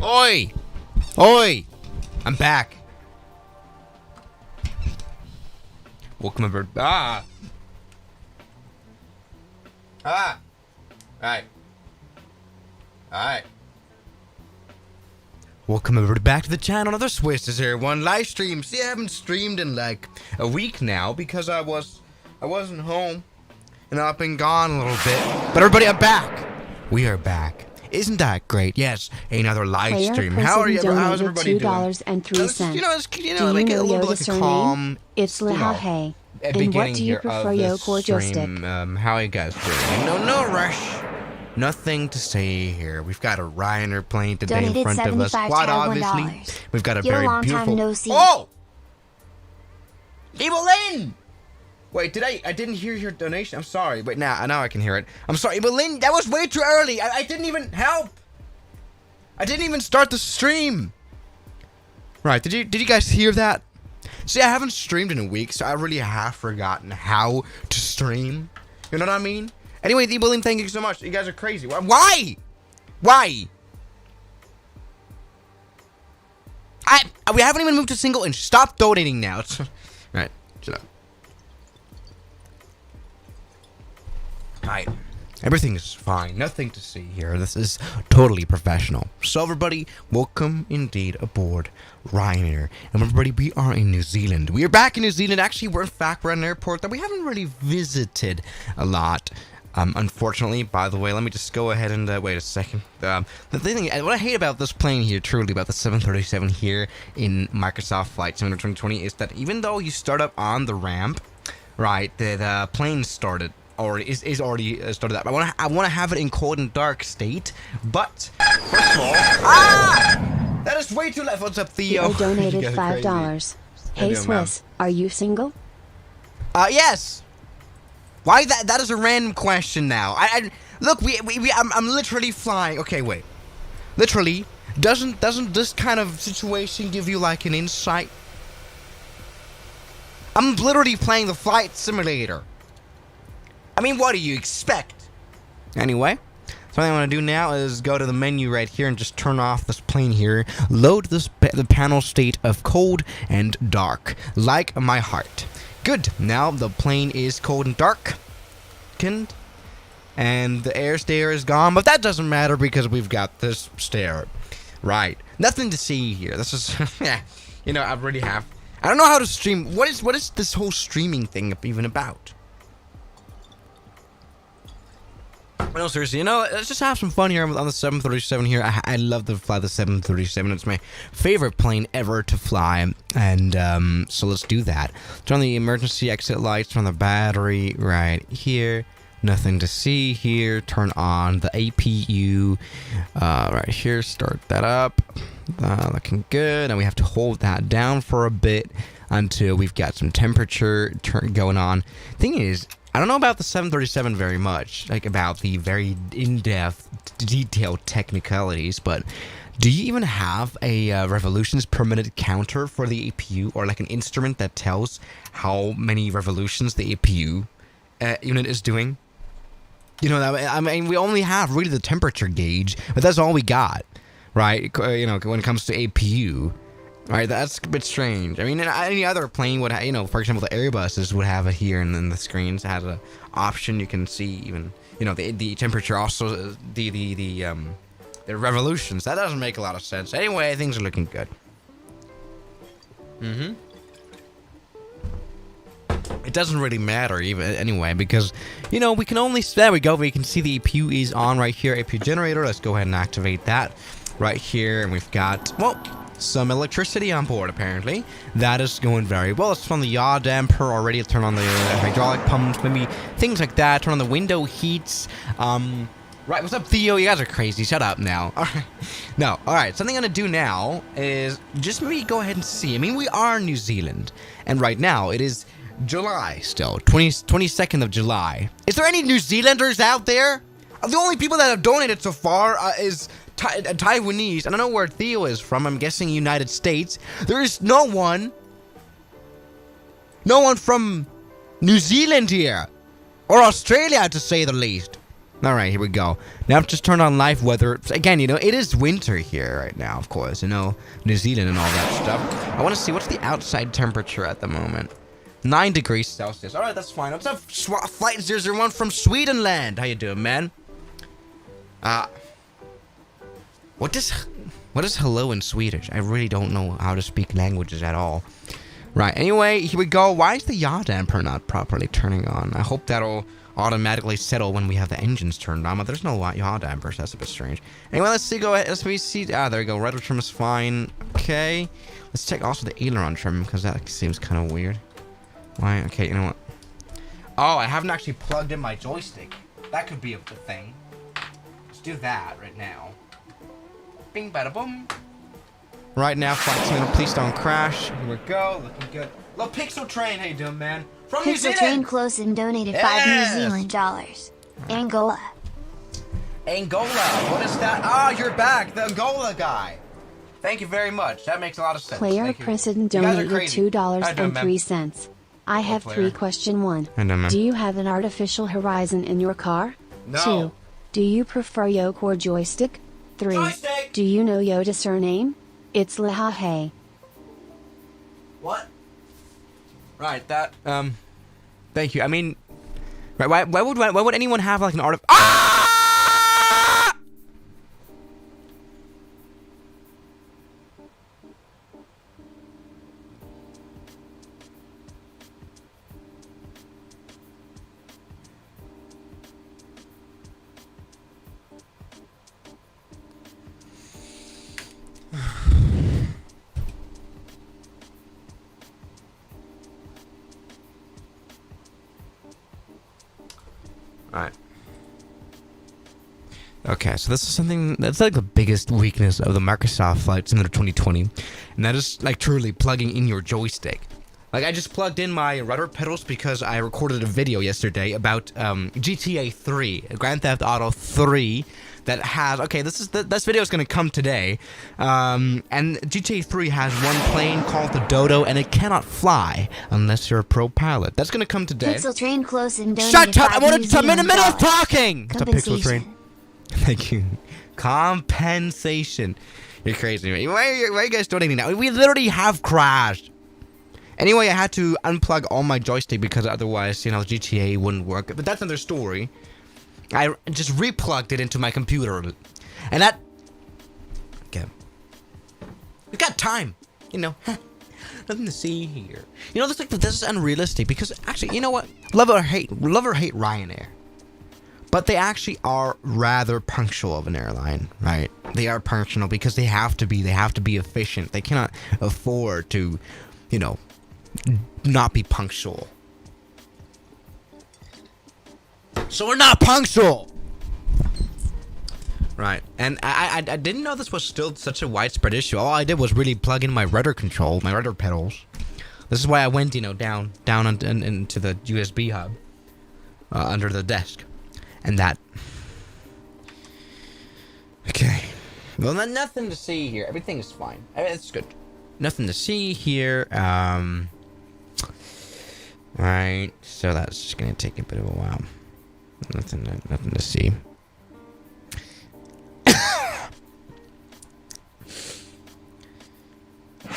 Oi! Oi! I'm back. Welcome aboard. Alright. Welcome everybody back to the channel. Another Swiss is here. One live stream. See, I haven't streamed in like a week now because I wasn't home and I've been gone a little bit. But everybody, I'm back. We are back. Isn't that great? Yes, another live stream. How are you? How's everybody doing? $2.03. You know, Do like you a know little the bit like a surname? calm. It's Lehahe. And what do you prefer, yolk or joystick? How are you guys doing? No rush. Nothing to say here. We've got a Ryanair plane today in front of us. Quite obviously, we've got a very beautiful. Oh, Evelyn! Wait, I didn't hear your donation. I'm sorry. Wait, now I can hear it. I'm sorry, Evelyn. That was way too early. I didn't even help. I didn't even start the stream. Right? Did you guys hear that? See, I haven't streamed in a week, so I really have forgotten how to stream. You know what I mean? Anyway, the Evelyn, thank you so much. You guys are crazy. Why? We haven't even moved a single inch. Stop donating now. Right. Shut up. Alright. Everything is fine. Nothing to see here. This is totally professional. So everybody, welcome indeed aboard Ryanair. And everybody, we are in New Zealand. We are back in New Zealand. Actually, we're at an airport that we haven't really visited a lot. Unfortunately, by the way, let me just go ahead and wait a second. The thing, what I hate about this plane here, truly about the 737 here in Microsoft Flight Simulator 2020, is that even though you start up on the ramp, right, the plane started. Is already started up. I want to have it in cold and dark state, but first of all, that is way too left. What's up, Theo? You donated $5. Hey Swiss, are you single? Yes. Why that is a random question now. I look, I'm literally flying. Okay, wait. Literally, doesn't this kind of situation give you like an insight? I'm literally playing the flight simulator. I mean, what do you expect? Anyway, something I want to do now is go to the menu right here and just turn off this plane here. Load the panel state of cold and dark, like my heart. Good. Now the plane is cold and dark. And the air stair is gone, but that doesn't matter because we've got this stair. Right. Nothing to see here. This is, you know, I really have. I don't know how to stream. What is this whole streaming thing even about? No, seriously, you know, let's just have some fun here on the 737 here. I love to fly the 737. It's my favorite plane ever to fly. And so let's do that. Turn on the emergency exit lights, turn on the battery right here. Nothing to see here. Turn on the APU right here. Start that up. Looking good. And we have to hold that down for a bit until we've got some temperature going on. Thing is, I don't know about the 737 very much, like about the very in-depth, detailed technicalities, but do you even have a revolutions per minute counter for the APU, or like an instrument that tells how many revolutions the APU unit is doing? You know, I mean, we only have really the temperature gauge, but that's all we got, right? You know, when it comes to APU. Alright, that's a bit strange. I mean, any other plane would, you know, for example, the Airbuses would have it here, and then the screens has an option you can see even, you know, the temperature, also the revolutions. That doesn't make a lot of sense. Anyway, things are looking good. It doesn't really matter even anyway, because, you know, we can only, there we go, we can see the APU is on right here, APU generator. Let's go ahead and activate that right here, and we've got, well, some electricity on board, apparently. That is going very well. Let's turn on the yaw damper already. Let's turn on the hydraulic pumps, maybe things like that. Turn on the window heats. Right, what's up, Theo? You guys are crazy. Shut up now. All right. No, all right. Something I'm going to do now is just maybe go ahead and see. I mean, we are in New Zealand, and right now it is July still, 22nd of July. Is there any New Zealanders out there? The only people that have donated so far is Taiwanese. I don't know where Theo is from. I'm guessing United States. There is no one from New Zealand here, or Australia, to say the least. Alright, here we go. Now I've just turned on live weather. Again, you know, it is winter here right now, of course. You know, New Zealand and all that stuff. I want to see what's the outside temperature at the moment. 9 degrees Celsius. Alright, that's fine. What's up, Flight 001 from Swedenland? How you doing, man? What is hello in Swedish? I really don't know how to speak languages at all. Right, anyway, here we go. Why is the yaw damper not properly turning on? I hope that'll automatically settle when we have the engines turned on, but there's no yaw dampers. That's a bit strange. Anyway, let's see. Go ahead. Let's see. There we go. Rudder trim is fine. Okay. Let's check also the aileron trim because that seems kind of weird. Why? Okay, you know what? Oh, I haven't actually plugged in my joystick. That could be a thing. Let's do that right now. Bing, bada, boom. Right now, flight simulator, please don't crash. Here we go. Looking good. Little Pixel Train. How you doing, man? From New Zealand. Pixel Train close and donated $5 New Zealand dollars. Angola. Angola. What is that? Ah, you're back. The Angola guy. Thank you very much. That makes a lot of sense. Player President donated $2.03. I have 3 question 1. Do you have an artificial horizon in your car? No. 2. Do you prefer yoke or joystick? 3. Joystick. Do you know Yoda's surname? It's Lahahe. What? Right, that, thank you. I mean, right, why would anyone have, like, an Ah! Alright. Okay, so this is something that's like the biggest weakness of the Microsoft Flight Simulator 2020, and that is like truly plugging in your joystick. Like I just plugged in my rudder pedals because I recorded a video yesterday about GTA 3, Grand Theft Auto 3, that has this video is gonna come today, and GTA 3 has one plane called the Dodo, and it cannot fly unless you're a pro pilot. That's gonna come today. Pixel Train close and donated Shut up! I'm in the middle of $5 talking. What's up, Pixel Train? Compensation. Thank you. Compensation. You're crazy. Why are you guys donating now? We literally have crashed. Anyway, I had to unplug all my joystick because otherwise, you know, GTA wouldn't work. But that's another story. I just replugged it into my computer. And that... Okay. We got time. You know. Nothing to see here. You know, this is unrealistic because actually, you know what? Love or hate Ryanair. But they actually are rather punctual of an airline, right? They are punctual because they have to be efficient. They cannot afford to, you know, not be punctual. So we're not punctual! Right, and I didn't know this was still such a widespread issue. All I did was really plug in my rudder control, my rudder pedals. This is why I went, you know, down into the USB hub under the desk. And that. Okay. Well, nothing to see here. Everything is fine. It's good. Nothing to see here. Right. So that's just gonna take a bit of a while. Nothing to see.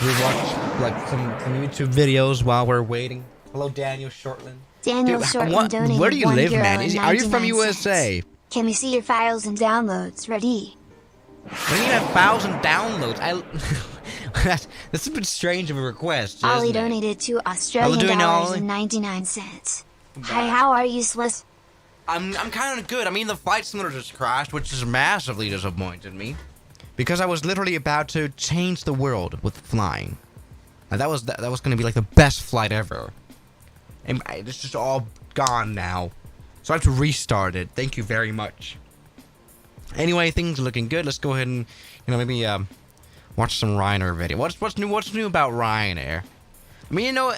We watch like some YouTube videos while we're waiting. Hello, Daniel Shortland. Daniel Shortland donated Where do you live, man? Are you from €1.99. USA? Can we see your files and downloads? Ready? When you have 1,000 downloads, that's a bit strange of a request. Ollie isn't it? donated $2 $2.99. Hi, how are you, Swiss? I'm kind of good. I mean, the flight simulator just crashed, which has massively disappointed me, because I was literally about to change the world with flying. And that was going to be like the best flight ever, and it's just all gone now. So I have to restart it. Thank you very much. Anyway, things are looking good. Let's go ahead and, you know, maybe watch some Ryanair video. What's new about Ryanair? I mean, you know,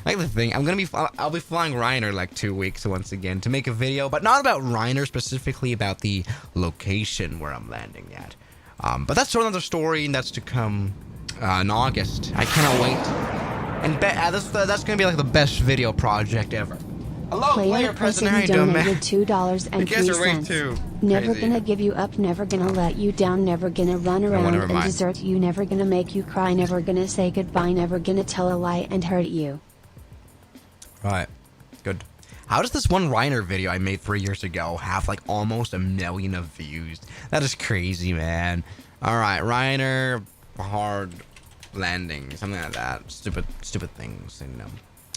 like the thing, I'll be flying Ryanair like 2 weeks once again to make a video, but not about Ryanair specifically, about the location where I'm landing at. But that's another story, and that's to come in August. I cannot wait. And that's gonna be like the best video project ever. Hello, player person who donated $2.03. Never gonna give you up, never gonna let you down, never gonna run around and desert you, never gonna make you cry, never gonna say goodbye, never gonna tell a lie and hurt you. Right. Good. How does this one Ryanair video I made 3 years ago have like almost 1 million of views? That is crazy, man. Alright, Ryanair hard landing, something like that. Stupid things, you know.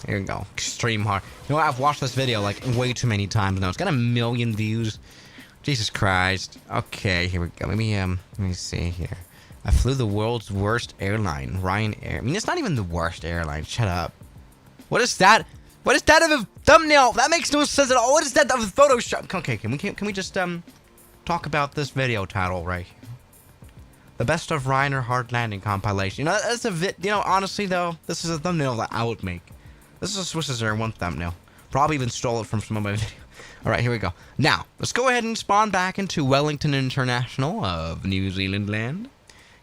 Here we go. Extreme hard. You know what? I've watched this video like way too many times now. It's got 1 million views. Jesus Christ. Okay, here we go. Let me see here. I flew the world's worst airline, Ryanair. I mean, it's not even the worst airline. Shut up. What is that? What is that of a thumbnail? That makes no sense at all. What is that of a Photoshop? Okay, can we just talk about this video title right here? The best of Ryanair hard landing compilation. You know, that's a you know, honestly though, this is a thumbnail that I would make. This is a Swiss Air 1 thumbnail. Probably even stole it from some of my videos. Alright, here we go. Now, let's go ahead and spawn back into Wellington International of New Zealand land.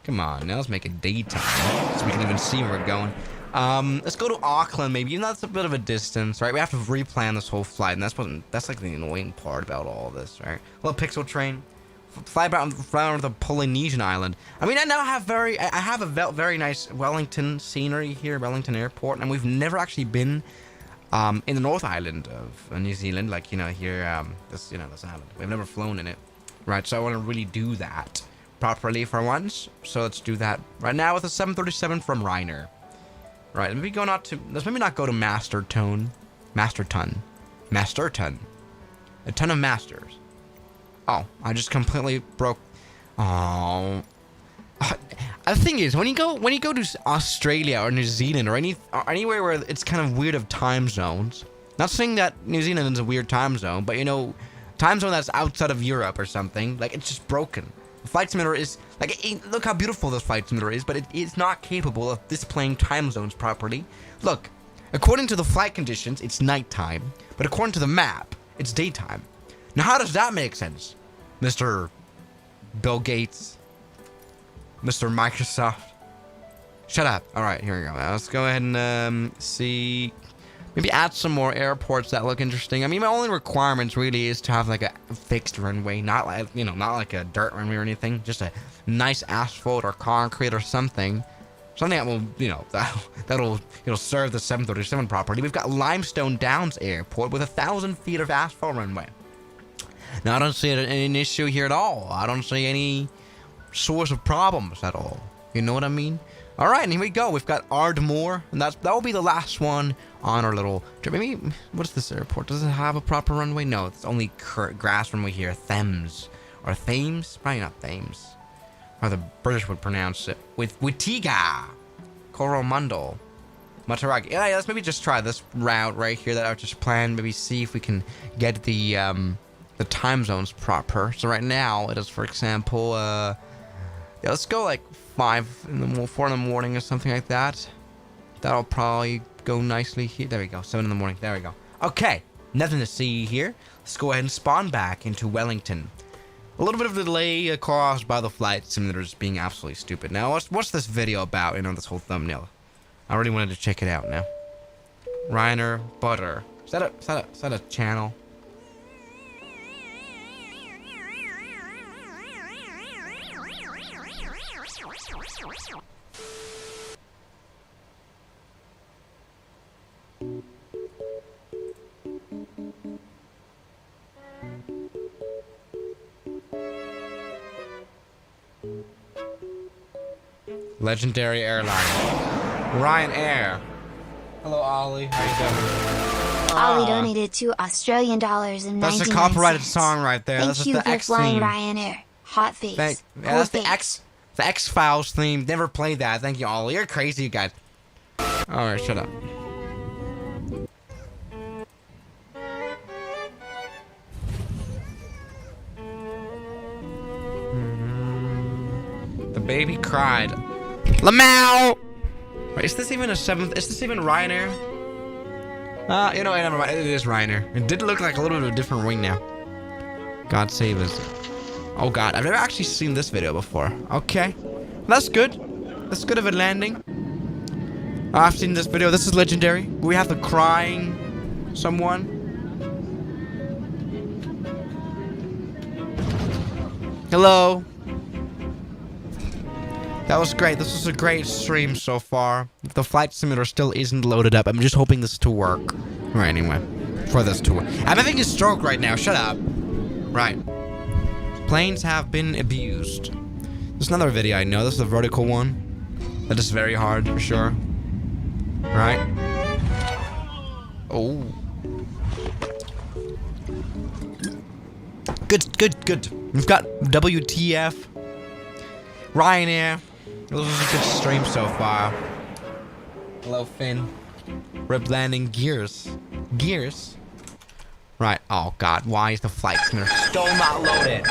Come on, now let's make it daytime so we can even see where we're going. Let's go to Auckland maybe. Even though that's a bit of a distance, right? We have to replan this whole flight, and that's like the annoying part about all this, right? A little pixel train. Fly around the Polynesian island. I mean, I have a very nice Wellington scenery here, Wellington Airport, and we've never actually been in the North Island of New Zealand, like, you know, here, this island. We've never flown in it, right? So I want to really do that properly for once. So let's do that right now with a 737 from Ryanair. Right, let's maybe not go to Masterton. A ton of masters. Oh, I just completely broke. Oh, the thing is, when you go to Australia or New Zealand or anywhere where it's kind of weird of time zones. Not saying that New Zealand is a weird time zone, but you know, time zone that's outside of Europe or something. Like, it's just broken. The flight simulator is like, look how beautiful this flight simulator is, but it is not capable of displaying time zones properly. Look, according to the flight conditions, it's nighttime, but according to the map, it's daytime. Now, how does that make sense, Mr. Bill Gates, Mr. Microsoft? Shut up. All right, here we go. Now, let's go ahead and see. Maybe add some more airports that look interesting. I mean, my only requirements really is to have like a fixed runway, not like, you know, not like a dirt runway or anything. Just a nice asphalt or concrete or something. Something that will, you know, that'll serve the 737 properly. We've got Limestone Downs Airport with 1,000 feet of asphalt runway. Now, I don't see an issue here at all. I don't see any source of problems at all. You know what I mean? All right, and here we go. We've got Ardmore, and that will be the last one on our little trip. Maybe, what is this airport? Does it have a proper runway? No, it's only grass runway here. Thames. Or Thames? Probably not Thames. Or the British would pronounce it. With Witiga. Coromandel. Mataragi. Yeah, let's maybe just try this route right here that I just planned. Maybe see if we can get the time zones proper. So right now, it is, for example, yeah, let's go like 4 in the morning or something like that. That'll probably go nicely here. There we go. 7 in the morning. There we go. Okay. Nothing to see here. Let's go ahead and spawn back into Wellington. A little bit of delay caused by the flight simulators being absolutely stupid. Now, what's this video about? You know, this whole thumbnail. I really wanted to check it out now. Ryanair Butter. Is that a channel? Legendary airline. Ryanair. Hello, Ollie. How you doing? Ollie donated $2 Australian and That's a copyrighted song right there. Thank That's you the for X flying theme. Ryanair. Hot face. Yeah, that's the X-Files theme. Never played that. Thank you, Ollie. You're crazy, you guys. Alright, shut up. The baby cried. Lamau! Wait, is this even a 7th? Is this even Ryanair? You know, never mind. It is Ryanair. It did look like a little bit of a different wing now. God save us. Oh god, I've never actually seen this video before. Okay. That's good. That's good of a landing. I've seen this video. This is legendary. We have the crying someone. Hello. That was great. This was a great stream so far. The flight simulator still isn't loaded up. I'm just hoping this to work. Right, anyway. For this to work. I'm having a stroke right now. Shut up. Right. Planes have been abused. There's another video I know. This is a vertical one. That is very hard, for sure. Right? Oh. Good. We've got WTF. Ryanair. This was a good stream so far. Hello, Finn. Rip landing gears. Gears? Right. Oh, God. Why is the flight simulator still not loaded?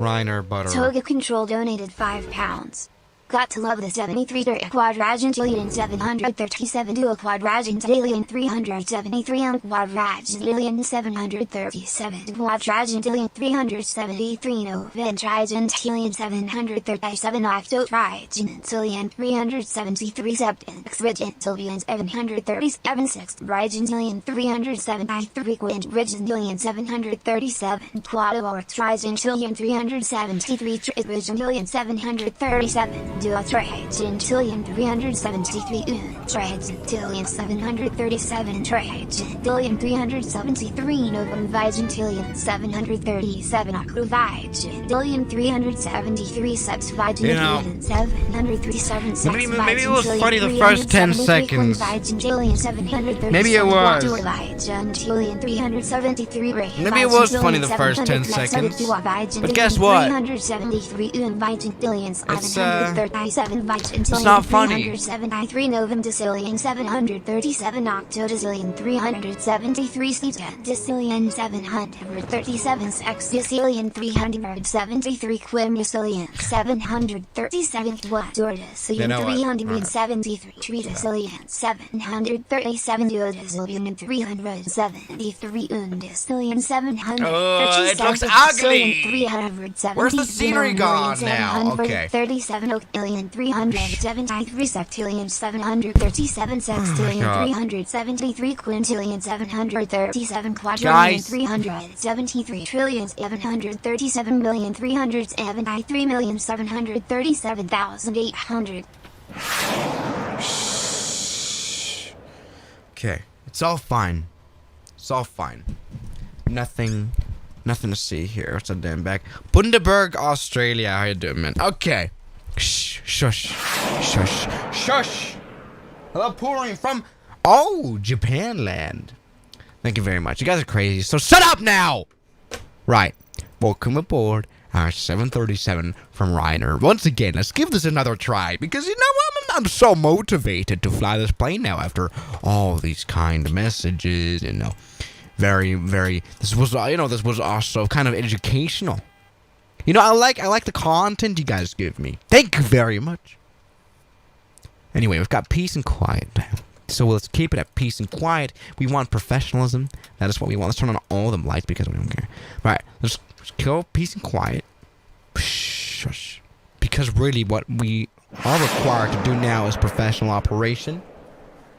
Ryanair butter. Toga Control donated £5. Got to love the 73 quadragentillion 737 dual quadragentillion 373 quadragentillion 737 quadragentillion 373 noventrigentillion 737 octotrigentillion 373 septexrigentillion 737 sextrigentillion 373 quintrigentillion 737 quadortrigentillion 373 trigentillion 737 Duotrigentillion 373 Trigentillion 737 Trigentillion 373 Novum Vigentillion 737 Octovigentillion 373 Sepsvigentillion 737 Maybe it was funny the first 10 seconds. Maybe it was. Maybe it was funny the first 10 seconds. But guess what? It's not funny. 737 Novum Decillion 737 Octodecillion 373 Decillion 737 Sexdecillion 373 Quindecillion 737 Quaddecillion 373 Tridecillion 737 Duodecillion 373 Undecillion 737 it looks ugly. Where's the scenery gone now? Okay. 37 octillion 373 septillion 737 sextillion 373 quintillion 737 quadrillion 373 trillion 737 million 373 million 737,800. Okay, it's all fine. It's all fine. Nothing to see here. It's a damn bag. Bundaberg, Australia. How you doing, man? Okay. Shh, shush. Hello, pouring from Japan land. Thank you very much. You guys are crazy. So shut up now. Right. Welcome aboard our 737 from Ryanair. Once again, let's give this another try because you know what? I'm so motivated to fly this plane now after all these kind messages. You know, very. This was also kind of educational. You know, I like the content you guys give me. Thank you very much. Anyway, we've got peace and quiet now. So let's keep it at peace and quiet. We want professionalism. That is what we want. Let's turn on all the lights because we don't care. All right, let's kill peace and quiet. Shush. Because really what we are required to do now is professional operation.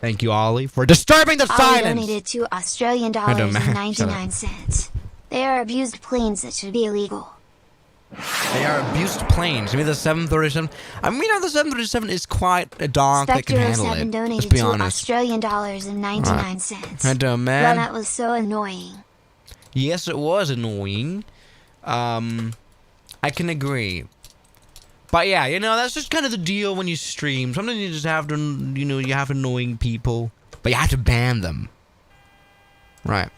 Thank you, Ollie, for disturbing the silence. Ollie donated $2 Australian 99 They are abused planes that should be illegal. They are abused planes. Maybe the 737. I mean, the 737 is quite a dog that can handle it. Let's be honest. Australian dollars and 99 cents. I know, man. Well, that was so annoying. Yes, it was annoying. I can agree. But yeah, you know, that's just kind of the deal when you stream. Sometimes you just have to, you have annoying people, but you have to ban them. Right.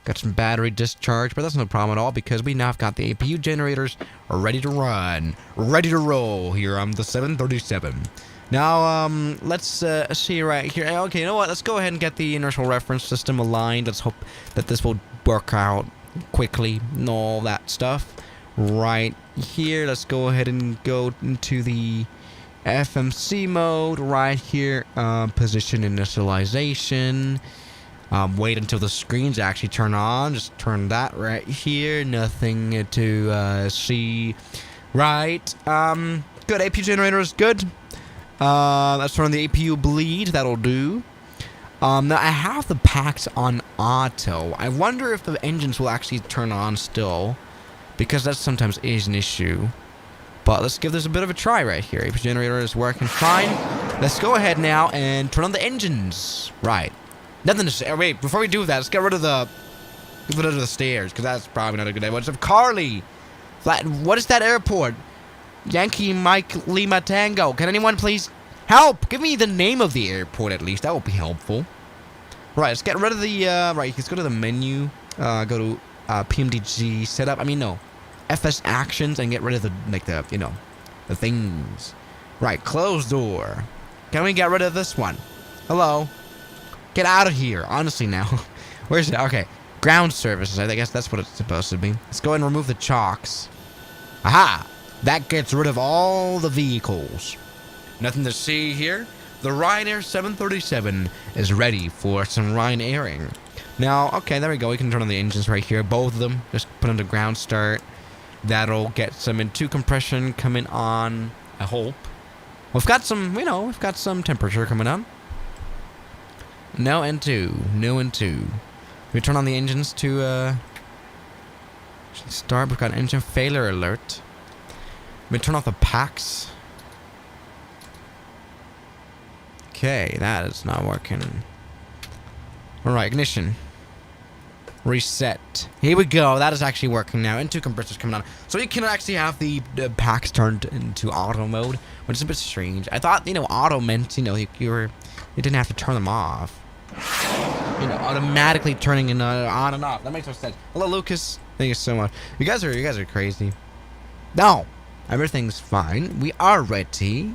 Got some battery discharge, but that's no problem at all because we now have got the APU generators ready to run, ready to roll here on the 737. Now, let's see right here. Okay, you know what? Let's go ahead and get the inertial reference system aligned. Let's hope that this will work out quickly and all that stuff. Right here, let's go ahead and go into the FMC mode right here. Position initialization. Wait until the screens actually turn on. Just turn that right here. Nothing to see. Right. Good. APU generator is good. Let's turn on the APU bleed. That'll do. Now I have the packs on auto. I wonder if the engines will actually turn on still. because that sometimes is an issue. But let's give this a bit of a try right here. APU generator is working fine. Let's go ahead now and turn on the engines. Right. Nothing to say. Wait, before we do that, let's get rid of the stairs, because that's probably not a good idea. What's up, Carly? What is that airport? Yankee Mike Lima Tango. Can anyone please help? Give me the name of the airport at least. That would be helpful. Right, let's get rid of the, right, let's go to the menu. Go to PMDG setup. I mean, no. FS actions and get rid of the, like, the, you know, the things. Right, close door. Can we get rid of this one? Hello? Get out of here, honestly now. Where's it? Okay. Ground services. I guess that's what it's supposed to be. Let's go ahead and remove the chocks. Aha! That gets rid of all the vehicles. Nothing to see here. The Ryanair 737 is ready for some Ryanairing. Now, okay, there we go. We can turn on the engines right here. Both of them. Just put on the ground start. That'll get some N2 compression coming on, I hope. We've got some, you know, we've got some temperature coming on. No N2. No N2. We turn on the engines to, start. We've got engine failure alert. We turn off the packs. Okay, that is not working. Alright, ignition. Reset. Here we go. That is actually working now. N2 compressors coming on. So you can actually have the packs turned into auto mode, which is a bit strange. I thought, you know, auto meant, you know, you didn't have to turn them off. You know, automatically turning it on and off. That makes no sense. Hello, Lucas. Thank you so much. You guys are crazy. No, everything's fine. We are ready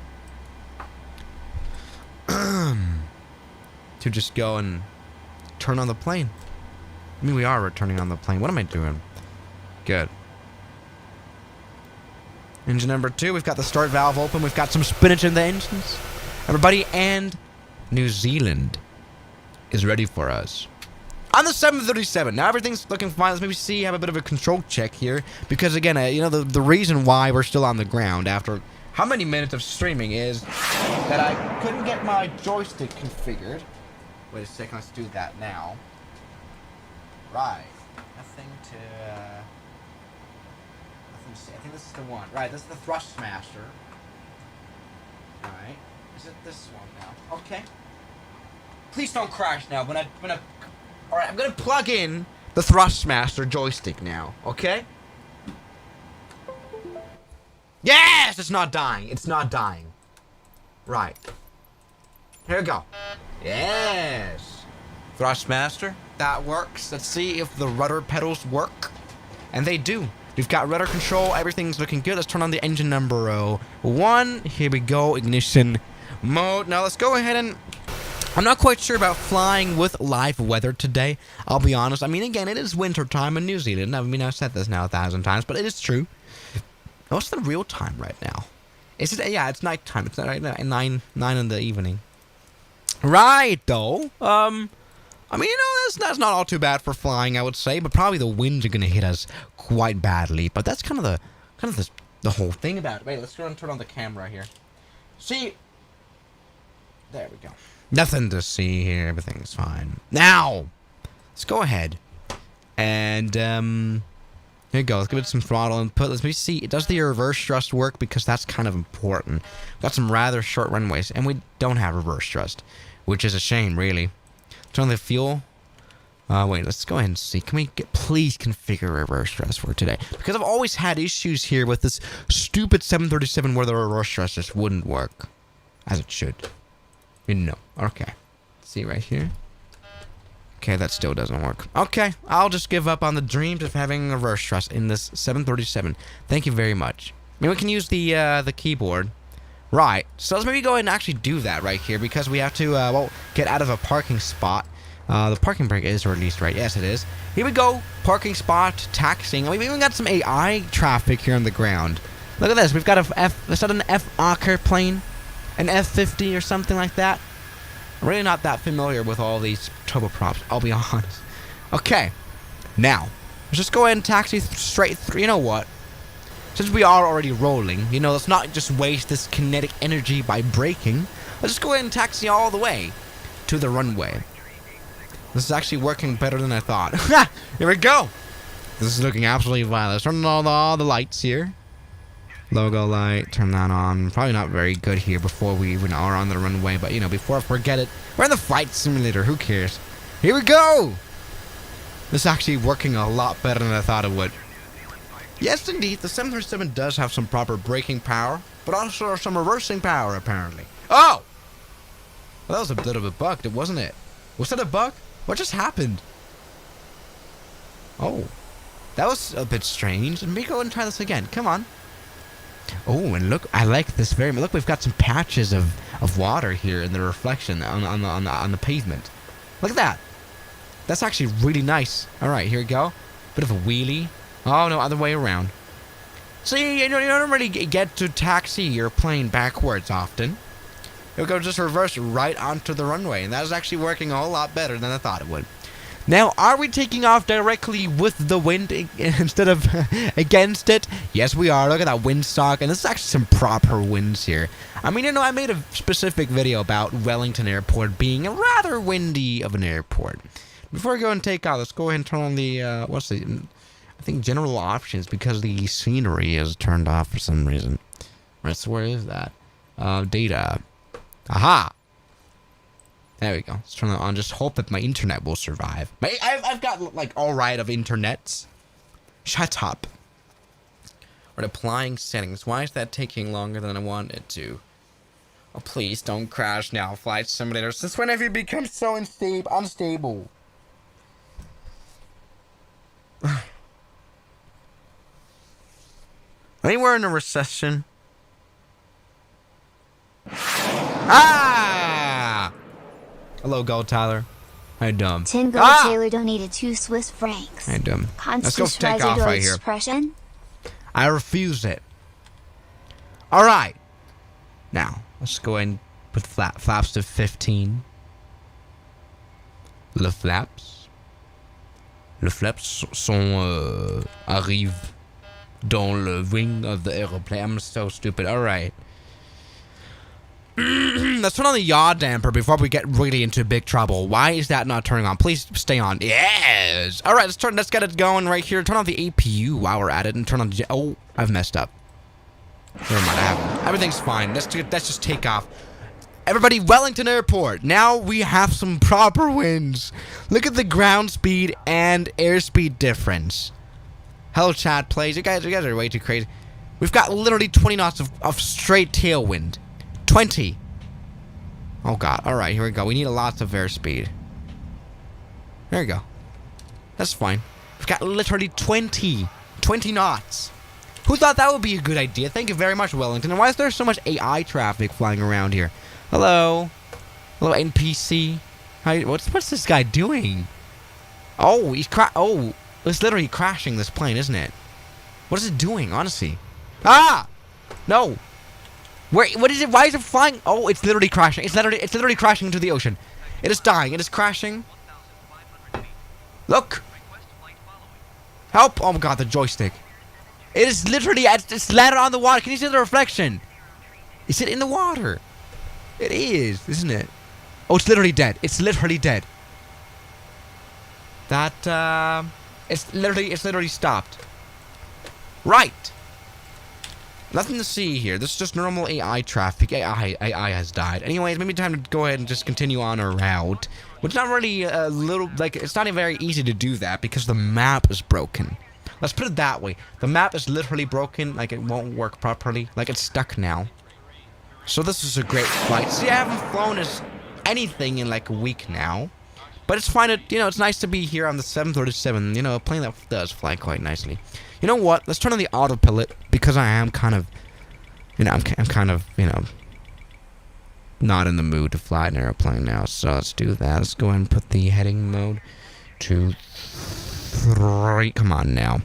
to just go and turn on the plane. I mean, we are returning on the plane. What am I doing? Good. Engine number 2. We've got the start valve open. We've got some spinach in the engines. Everybody, and New Zealand is ready for us. On the 737. Now everything's looking fine. Let's maybe see, have a bit of a control check here. Because again, you know, the reason why we're still on the ground after how many minutes of streaming is that I couldn't get my joystick configured. Wait a second, let's do that now. Right. Nothing to see. I think this is the one. Right, this is the Thrustmaster. Alright. Is it this one now? Okay. Please don't crash now. Alright, I'm gonna plug in the Thrustmaster joystick now, okay? Yes! It's not dying. It's not dying. Right. Here we go. Yes! Thrustmaster. That works. Let's see if the rudder pedals work. And they do. We've got rudder control. Everything's looking good. Let's turn on the engine number 1. Here we go. Ignition mode. Now let's go ahead and... I'm not quite sure about flying with live weather today. I'll be honest. I mean, again, it is winter time in New Zealand. I mean, I've said this now 1,000 times, but it is true. What's the real time right now? Is it? Yeah, it's nighttime. It's right now 9 in the evening. Right, though. I mean, you know, that's not all too bad for flying, I would say, but probably the winds are gonna hit us quite badly. But that's kind of the whole thing about it. Wait, let's go and turn on the camera here. See, there we go. Nothing to see here. Everything's fine. Now, let's go ahead and here you go. Let's give it some throttle input. Let's see. Does the reverse thrust work? Because that's kind of important. Got some rather short runways, and we don't have reverse thrust, which is a shame, really. Turn on the fuel. Wait, let's go ahead and see. Can we please configure reverse thrust for today? Because I've always had issues here with this stupid 737 where the reverse thrust just wouldn't work as it should. You know. Okay. See right here. Okay, that still doesn't work. Okay, I'll just give up on the dreams of having a reverse thrust in this 737. Thank you very much. Maybe we can use the keyboard. Right. So let's maybe go ahead and actually do that right here because we have to well, get out of a parking spot. The parking brake is released, right? Yes, it is. Here we go. Parking spot, taxiing. We've even got some AI traffic here on the ground. Look at this. We've got is that an F-Ocker plane? An F-50 or something like that? I'm really not that familiar with all these turboprops, I'll be honest. Okay. Now, let's just go ahead and taxi straight through. You know what? Since we are already rolling, you know, let's not just waste this kinetic energy by braking. Let's just go ahead and taxi all the way to the runway. This is actually working better than I thought. Here we go. This is looking absolutely violent. Let's turn on all the lights here. Logo light, turn that on. Probably not very good here before we even are on the runway, but you know, before I forget it, we're in the flight simulator. Who cares? Here we go! This is actually working a lot better than I thought it would. Yes, indeed, the 737 does have some proper braking power, but also some reversing power, apparently. Oh! Well, that was a bit of a bug, wasn't it? Was that a bug? What just happened? Oh. That was a bit strange. Let me go and try this again. Come on. Oh, and look, I like this very much. Look, we've got some patches of water here in the reflection on the pavement. Look at that. That's actually really nice. All right, here we go. Bit of a wheelie. Oh, no, other way around. See, you don't really get to taxi your plane backwards often. It'll go just reverse right onto the runway, and that is actually working a whole lot better than I thought it would. Now, are we taking off directly with the wind instead of against it? Yes, we are. Look at that windsock, and this is actually some proper winds here. I mean, you know, I made a specific video about Wellington Airport being a rather windy of an airport. Before we go and take off, let's go ahead and turn on the, I think general options, because the scenery is turned off for some reason. Right, so where is that? Data. Aha! There we go. Let's turn that on. Just hope that my internet will survive. I've got, like, alright of internets. Shut up. We're applying settings. Why is that taking longer than I wanted it to? Oh, please don't crash now, Flight Simulator. Since when have you become so unstable? I think we're in a recession. Ah! Hello, Gold Tyler. How you doing? 10 gold Taylor donated 2 Swiss francs. How you doing? Let's go take off right here. I refuse it. Alright. Now, let's go ahead and put flaps to 15. Le flaps arrivent dans le wing of the aeroplane. I'm so stupid. Alright. Let's turn on the yaw damper before we get really into big trouble. Why is that not turning on? Please stay on. Yes. All right, let's get it going right here. Turn on the APU while we're at it, and turn on the. Oh, I've messed up. Never mind. I haven't. Everything's fine. Let's just take off. Everybody, Wellington Airport. Now we have some proper winds. Look at the ground speed and airspeed difference. Hello, chat, please. You guys are way too crazy. We've got literally 20 knots of straight tailwind. 20. Oh god. Alright, here we go. We need lots of airspeed. There we go. That's fine. We've got literally 20 knots. Who thought that would be a good idea? Thank you very much, Wellington. And why is there so much AI traffic flying around here? Hello? Hello, NPC? What's this guy doing? Oh, it's literally crashing this plane, isn't it? What is it doing, honestly? Ah! No! What is it? Why is it flying? Oh, it's literally crashing. It's literally crashing into the ocean. It is dying. It is crashing. Look. Help. Oh my god, the joystick. It is literally, it's landed on the water. Can you see the reflection? Is it in the water? It is, isn't it? Oh, it's literally dead. It's literally dead. That, it's literally stopped. Right. Nothing to see here. This is just normal AI traffic. AI has died. Anyways, maybe time to go ahead and just continue on our route. Which not really it's not very easy to do that because the map is broken. Let's put it that way. The map is literally broken. Like, it won't work properly. Like, it's stuck now. So this is a great flight. See, I haven't flown anything in like a week now. But it's fine. It's nice to be here on the 737. A plane that does fly quite nicely. You know what? Let's turn on the autopilot because I am kind of, I'm kind of, not in the mood to fly an airplane now. So let's do that. Let's go ahead and put the heading mode to 3. Come on now.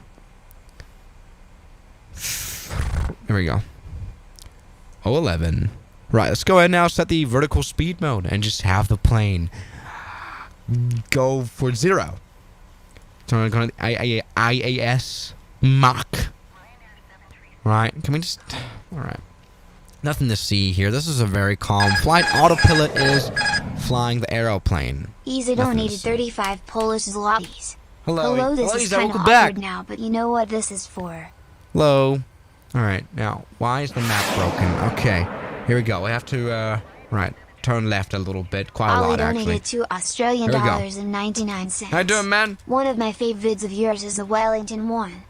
There we go. 011. Right. Let's go ahead now. Set the vertical speed mode and just have the plane go for 0. Turn on the IAS Mach. Right, can we just... Alright. Nothing to see here. This is a very calm flight. Autopilot is flying the aeroplane. Easy donated 35 Polish zlotys. Hello, this is kind of awkward now, but you know what this is for. Hello. Alright, now, why is the map broken? Okay, here we go. We have to, right, turn left a little bit. Quite a lot, actually. Donated $2 Australian dollars and 99 cents. How you doing, man? One of my fave vids of yours is the Wellington one.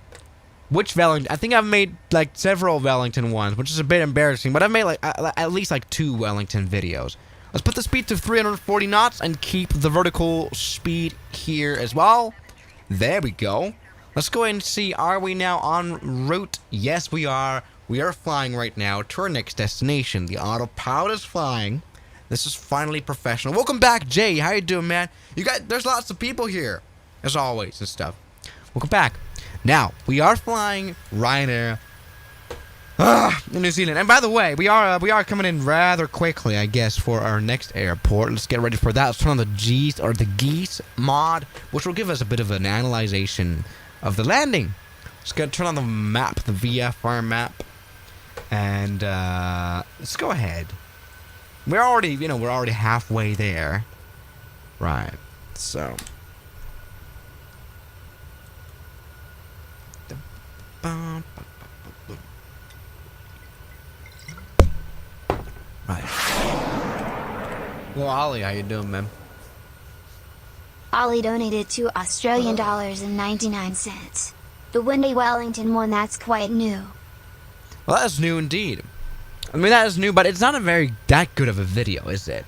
Which Wellington? I think I've made, like, several Wellington ones, which is a bit embarrassing, but I've made, like, at least, like, 2 Wellington videos. Let's put the speed to 340 knots and keep the vertical speed here as well. There we go. Let's go ahead and see, are we now en route? Yes, we are. We are flying right now to our next destination. The autopilot is flying. This is finally professional. Welcome back, Jay. How you doing, man? You guys, there's lots of people here, as always, and stuff. Welcome back. Now, we are flying Ryanair in New Zealand. And by the way, we are coming in rather quickly, I guess, for our next airport. Let's get ready for that. Let's turn on the the geese mod, which will give us a bit of an analyzation of the landing. Let's turn on the map, the VFR map, and let's go ahead. We're already halfway there, right? So, right. Well, Ollie, how you doing, man? Ollie donated $2 Australian dollars and 99 cents. The Wendy Wellington one, that's quite new. Well, that's new indeed. I mean, that is new, but it's not that good of a video, is it?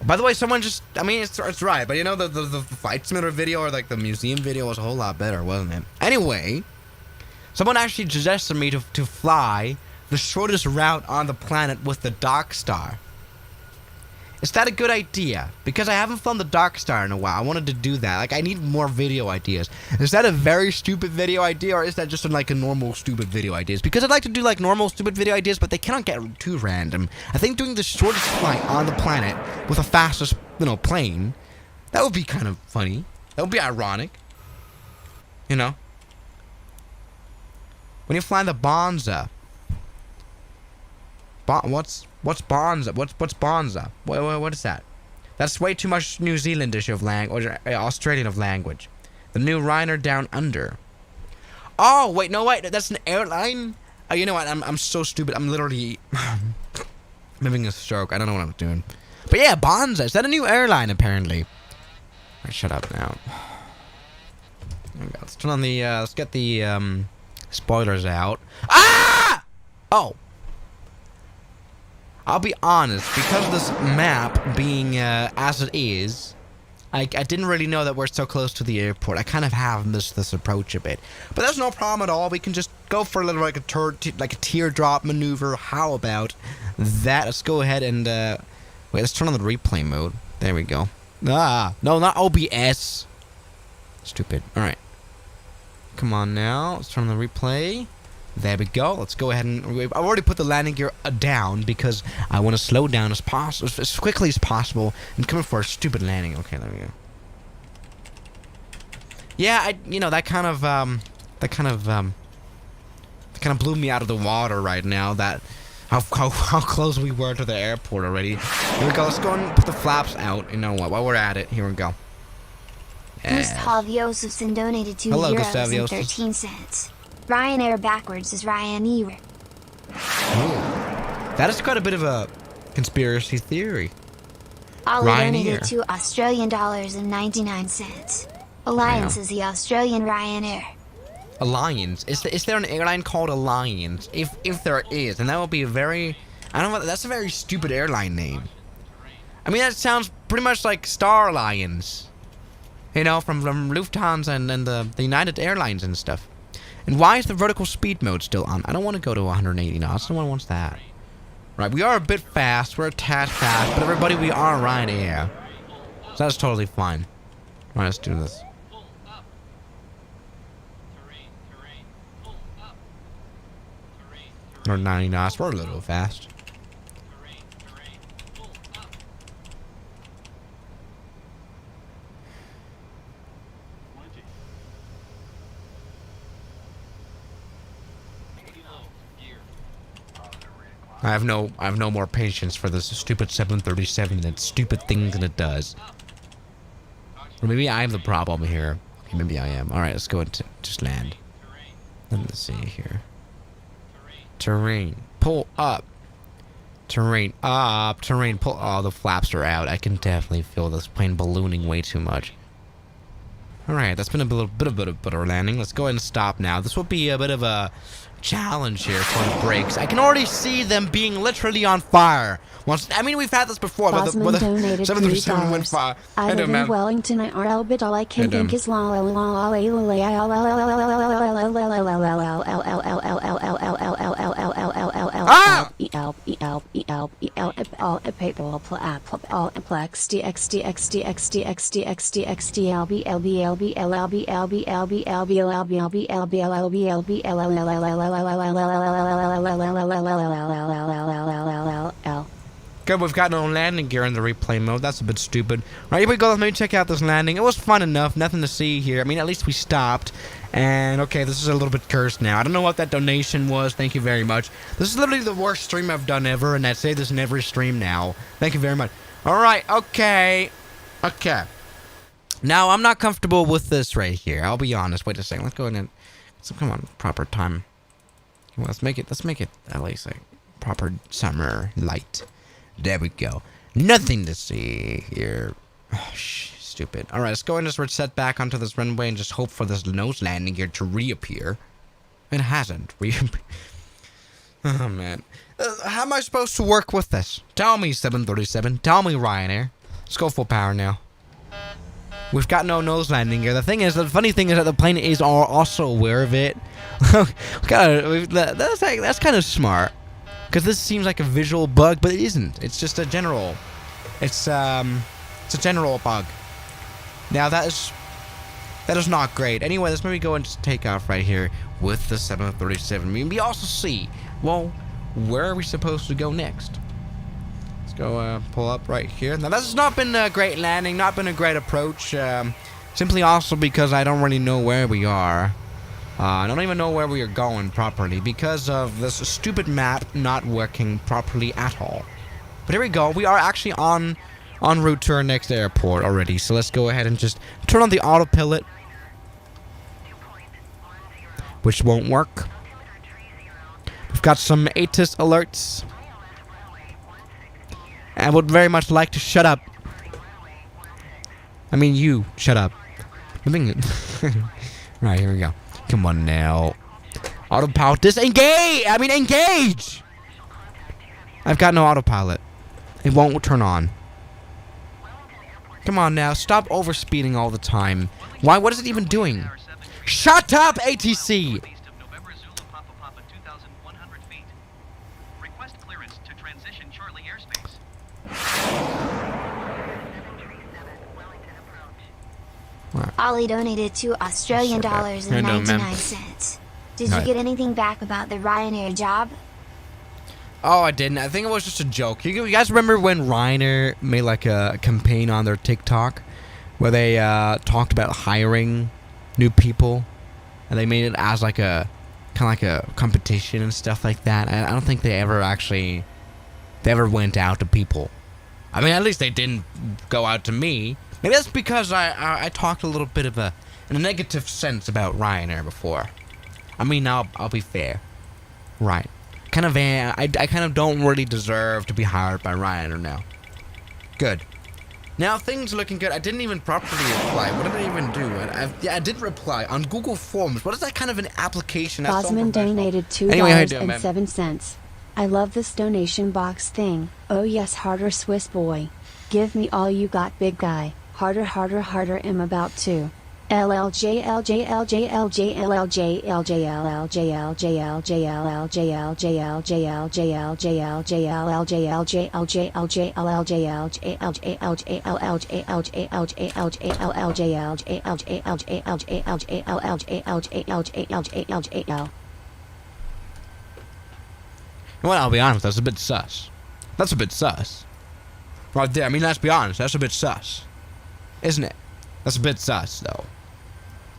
By the way, someone just, I mean, it's right, but you know, the Flight Simulator video or like the museum video was a whole lot better, wasn't it? Anyway, someone actually suggested me to fly the shortest route on the planet with the Dark Star. Is that a good idea? Because I haven't flown the Dark Star in a while. I wanted to do that. Like, I need more video ideas. Is that a very stupid video idea, or is that just like a normal stupid video ideas? Because I'd like to do like normal stupid video ideas, but they cannot get too random. I think doing the shortest flight on the planet with the fastest, plane, that would be kind of funny. That would be ironic. You know? When you fly the Bonza. What's Bonza? What's Bonza? What is that? That's way too much New Zealandish of language, or Australian of language. The new Ryanair Down Under. Oh wait, no wait, that's an airline. Oh, you know what? I'm so stupid. I'm literally having a stroke. I don't know what I'm doing. But yeah, Bonza. Is that a new airline? Apparently. Alright, shut up now. Let's turn on the. Let's get the spoilers out. Ah! Oh. I'll be honest, because of this map being as it is, I didn't really know that we're so close to the airport. I kind of have missed this approach a bit. But there's no problem at all. We can just go for a little like a teardrop maneuver. How about that? Let's go ahead and wait, let's turn on the replay mode. There we go. Ah, no, not OBS. Stupid. Alright. Come on now. Let's turn on the replay. There we go. Let's go ahead and... I've already put the landing gear down because I want to slow down as quickly as possible and come in for a stupid landing. Okay, there we go. Yeah, that kind of blew me out of the water right now. That how close we were to the airport already. Here we go. Let's go and put the flaps out. You know what? While we're at it, here we go. Yes. Gustav Josefson donated €2 and 13 cents. Ryanair backwards is Ryanair. Oh, that is quite a bit of a conspiracy theory. Ollie donated $2 Australian dollars and 99 cents. Alliance is the Australian Ryanair. Alliance? Is there an airline called Alliance? If there is, and that would be a very... I don't know, that's a very stupid airline name. I mean, that sounds pretty much like Star Alliance. You know, from Lufthansa and the United Airlines and stuff. And why is the vertical speed mode still on? I don't want to go to 180 knots. No one wants that. Right, we are a bit fast. We're a tad fast. But everybody, we are Ryanair. So that's totally fine. Right, let's do this. We're 90 knots. We're a little fast. I have no more patience for this stupid 737 and its stupid things that it does. Or maybe I'm the problem here. Maybe I am. Alright, let's go and just land. Let me see here. Terrain. Pull up. Terrain up. Terrain pull. Oh, the flaps are out. I can definitely feel this plane ballooning way too much. Alright, that's been a bit of a landing. Let's go ahead and stop now. This will be a bit of a challenge here for the brakes. I can already see them being literally on fire. I mean, we've had this before. Bosman donated $3. Went fire. I live in Wellington, IRL, but all I can think is Good, we've got no landing gear in the replay mode. That's a bit stupid. Right, here we go. Let me check out this landing. It was fun enough. Nothing to see here. I mean, at least we stopped. And, okay, this is a little bit cursed now. I don't know what that donation was. Thank you very much. This is literally the worst stream I've done ever, and I say this in every stream now. Thank you very much. Alright, okay. Okay. Now, I'm not comfortable with this right here. I'll be honest. Wait a second. Let's go ahead and... So, come on, proper time. Well, let's make it at least a proper summer light. There we go. Nothing to see here. Oh, stupid. Alright, let's go ahead and just set back onto this runway and just hope for this nose landing gear to reappear. It hasn't reappeared. Oh, man. How am I supposed to work with this? Tell me, 737. Tell me, Ryanair. Let's go full power now. We've got no nose landing gear. The funny thing is that the plane is also aware of it. That's kind of smart. Because this seems like a visual bug, but it isn't. It's just a general. It's a general bug. Now that is not great. Anyway, let's maybe go and just take off right here with the 737. We also see, well, where are we supposed to go next? Let's go pull up right here. Now this has not been a great landing, not been a great approach. Simply also because I don't really know where we are. I don't even know where we are going properly because of this stupid map not working properly at all. But here we go. We are actually en route to our next airport already. So let's go ahead and just turn on the autopilot, which won't work. We've got some ATIS alerts. I would very much like to shut up. I mean, you shut up. Right, here we go. Come on now. Autopilot disengage! I mean, engage! I've got no autopilot. It won't turn on. Come on now. Stop overspeeding all the time. Why? What is it even doing? Shut up, ATC! Ollie donated $2.99. Did you get anything back about the Ryanair job? Oh, I didn't. I think it was just a joke. You guys remember when Ryanair made like a campaign on their TikTok where they talked about hiring new people, and they made it as like a kind of like a competition and stuff like that. I don't think they ever went out to people. I mean, at least they didn't go out to me. Maybe that's because I talked a little bit of in a negative sense about Ryanair before. I mean, I'll be fair. Right. I kind of don't really deserve to be hired by Ryanair now. Good. Now things are looking good. I didn't even properly reply. What did I even do? I did reply on Google Forms. What is that kind of an application? Bosman donated $2.07. I love this donation box thing. Oh yes, harder Swiss boy. Give me all you got, big guy. Harder, harder, harder. I'm about to. LLJ LJ LJ LJ LLJ LJ LLJ LJ LJ LLJ LJ LJ LJ LJ LJ LLJ LJ LJ LJ LLJ LJ LJ LJ LLJ LJ LJ LJ LLJ LJ LJ LJ LJ LJ LLJ LJ LJ LJ L. Well, I'll be honest, that's a bit sus. That's a bit sus. Right there, I mean, let's be honest, that's a bit sus. Isn't it? That's a bit sus, though.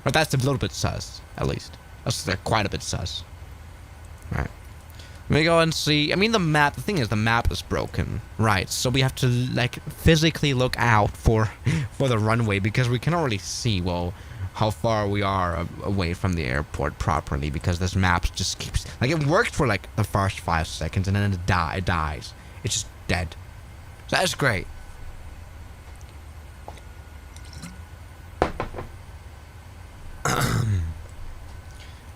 Or that's a little bit sus, at least. That's quite a bit sus. Right. Let me go and see. I mean, the thing is, the map is broken. Right, so we have to, like, physically look out for the runway because we cannot really see, well, how far we are away from the airport properly, because this map just keeps, like, it worked for like the first 5 seconds and then it dies. It's just dead. So that's great.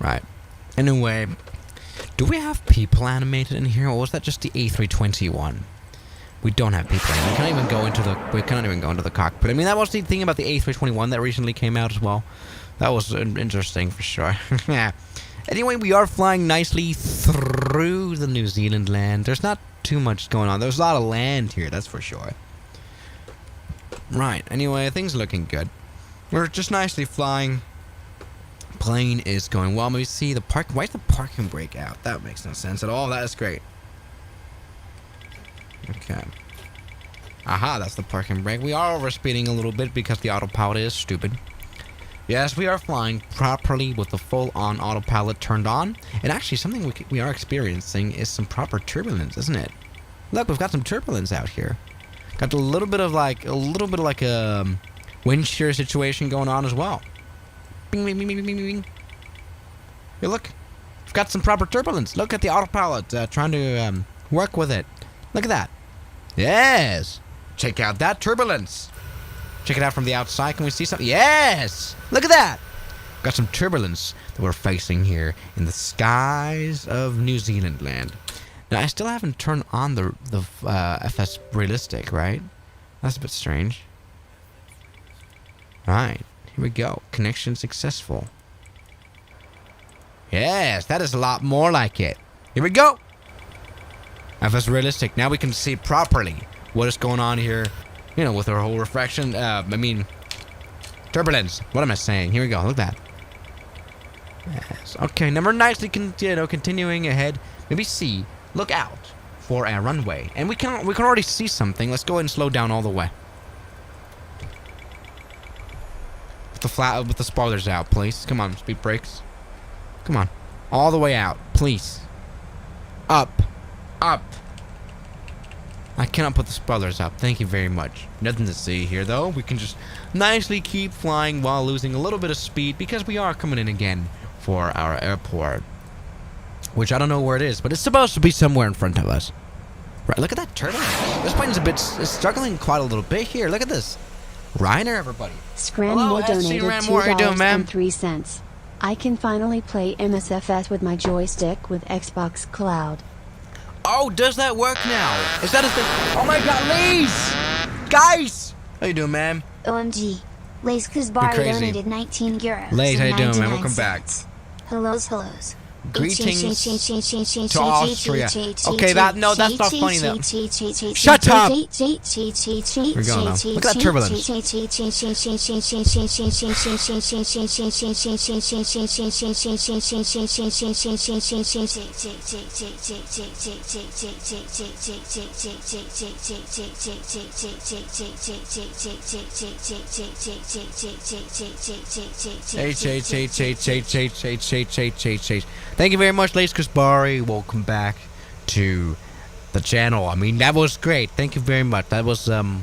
Right. Anyway, do we have people animated in here, or was that just the A321? We don't have people. We can't even go into the cockpit. I mean, that was the thing about the A321 that recently came out as well. That was interesting for sure. Yeah. Anyway, we are flying nicely through the New Zealand land. There's not too much going on. There's a lot of land here, that's for sure. Right. Anyway, things are looking good. We're just nicely flying. Plane is going well. Maybe see the park. Why is the parking brake out? That makes no sense at all. That is great. Okay. Aha, that's the parking brake. We are overspeeding a little bit because the autopilot is stupid. Yes, we are flying properly with the full-on autopilot turned on. And actually, something we are experiencing is some proper turbulence, isn't it? Look, we've got some turbulence out here. Got a little bit of like a wind shear situation going on as well. Bing, bing, bing, bing, bing, bing. Hey, look, we've got some proper turbulence. Look at the autopilot trying to work with it. Look at that. Yes. Check out that turbulence. Check it out from the outside. Can we see something? Yes. Look at that. Got some turbulence that we're facing here in the skies of New Zealand land. Now, I still haven't turned on the FS realistic, right? That's a bit strange. All right. Here we go. Connection successful. Yes, that is a lot more like it. Here we go. FS realistic. Now we can see properly what is going on here. You know, with our whole refraction. Turbulence. What am I saying? Here we go. Look at that. Yes. Okay. Now we're nicely continuing ahead. Maybe see. Look out for a runway. And we can already see something. Let's go ahead and slow down all the way. With the spoilers out, please. Come on, speed brakes. Come on. All the way out, please. Up. Up. I cannot put the spoilers up. Thank you very much. Nothing to see here, though. We can just nicely keep flying while losing a little bit of speed, because we are coming in again for our airport. Which I don't know where it is, but it's supposed to be somewhere in front of us. Right, look at that turbulence. This plane's is struggling quite a little bit here. Look at this. Ryanair, everybody. Scramble donated $2.03. I can finally play MSFS with my joystick with Xbox Cloud. Oh, does that work now? Is that a thing? Oh my god, Lace! Guys! How you doing, man? OMG. Lace Kuzbari donated 19 euros. Lace, how you doing, man? Welcome back. Hellos. Greetings to Austria. Okay, that's not funny though. Shut up! We're going now. Look at that turbulence. Thank you very much, Lace Kasbari. Welcome back to the channel. I mean, that was great. Thank you very much. That was kind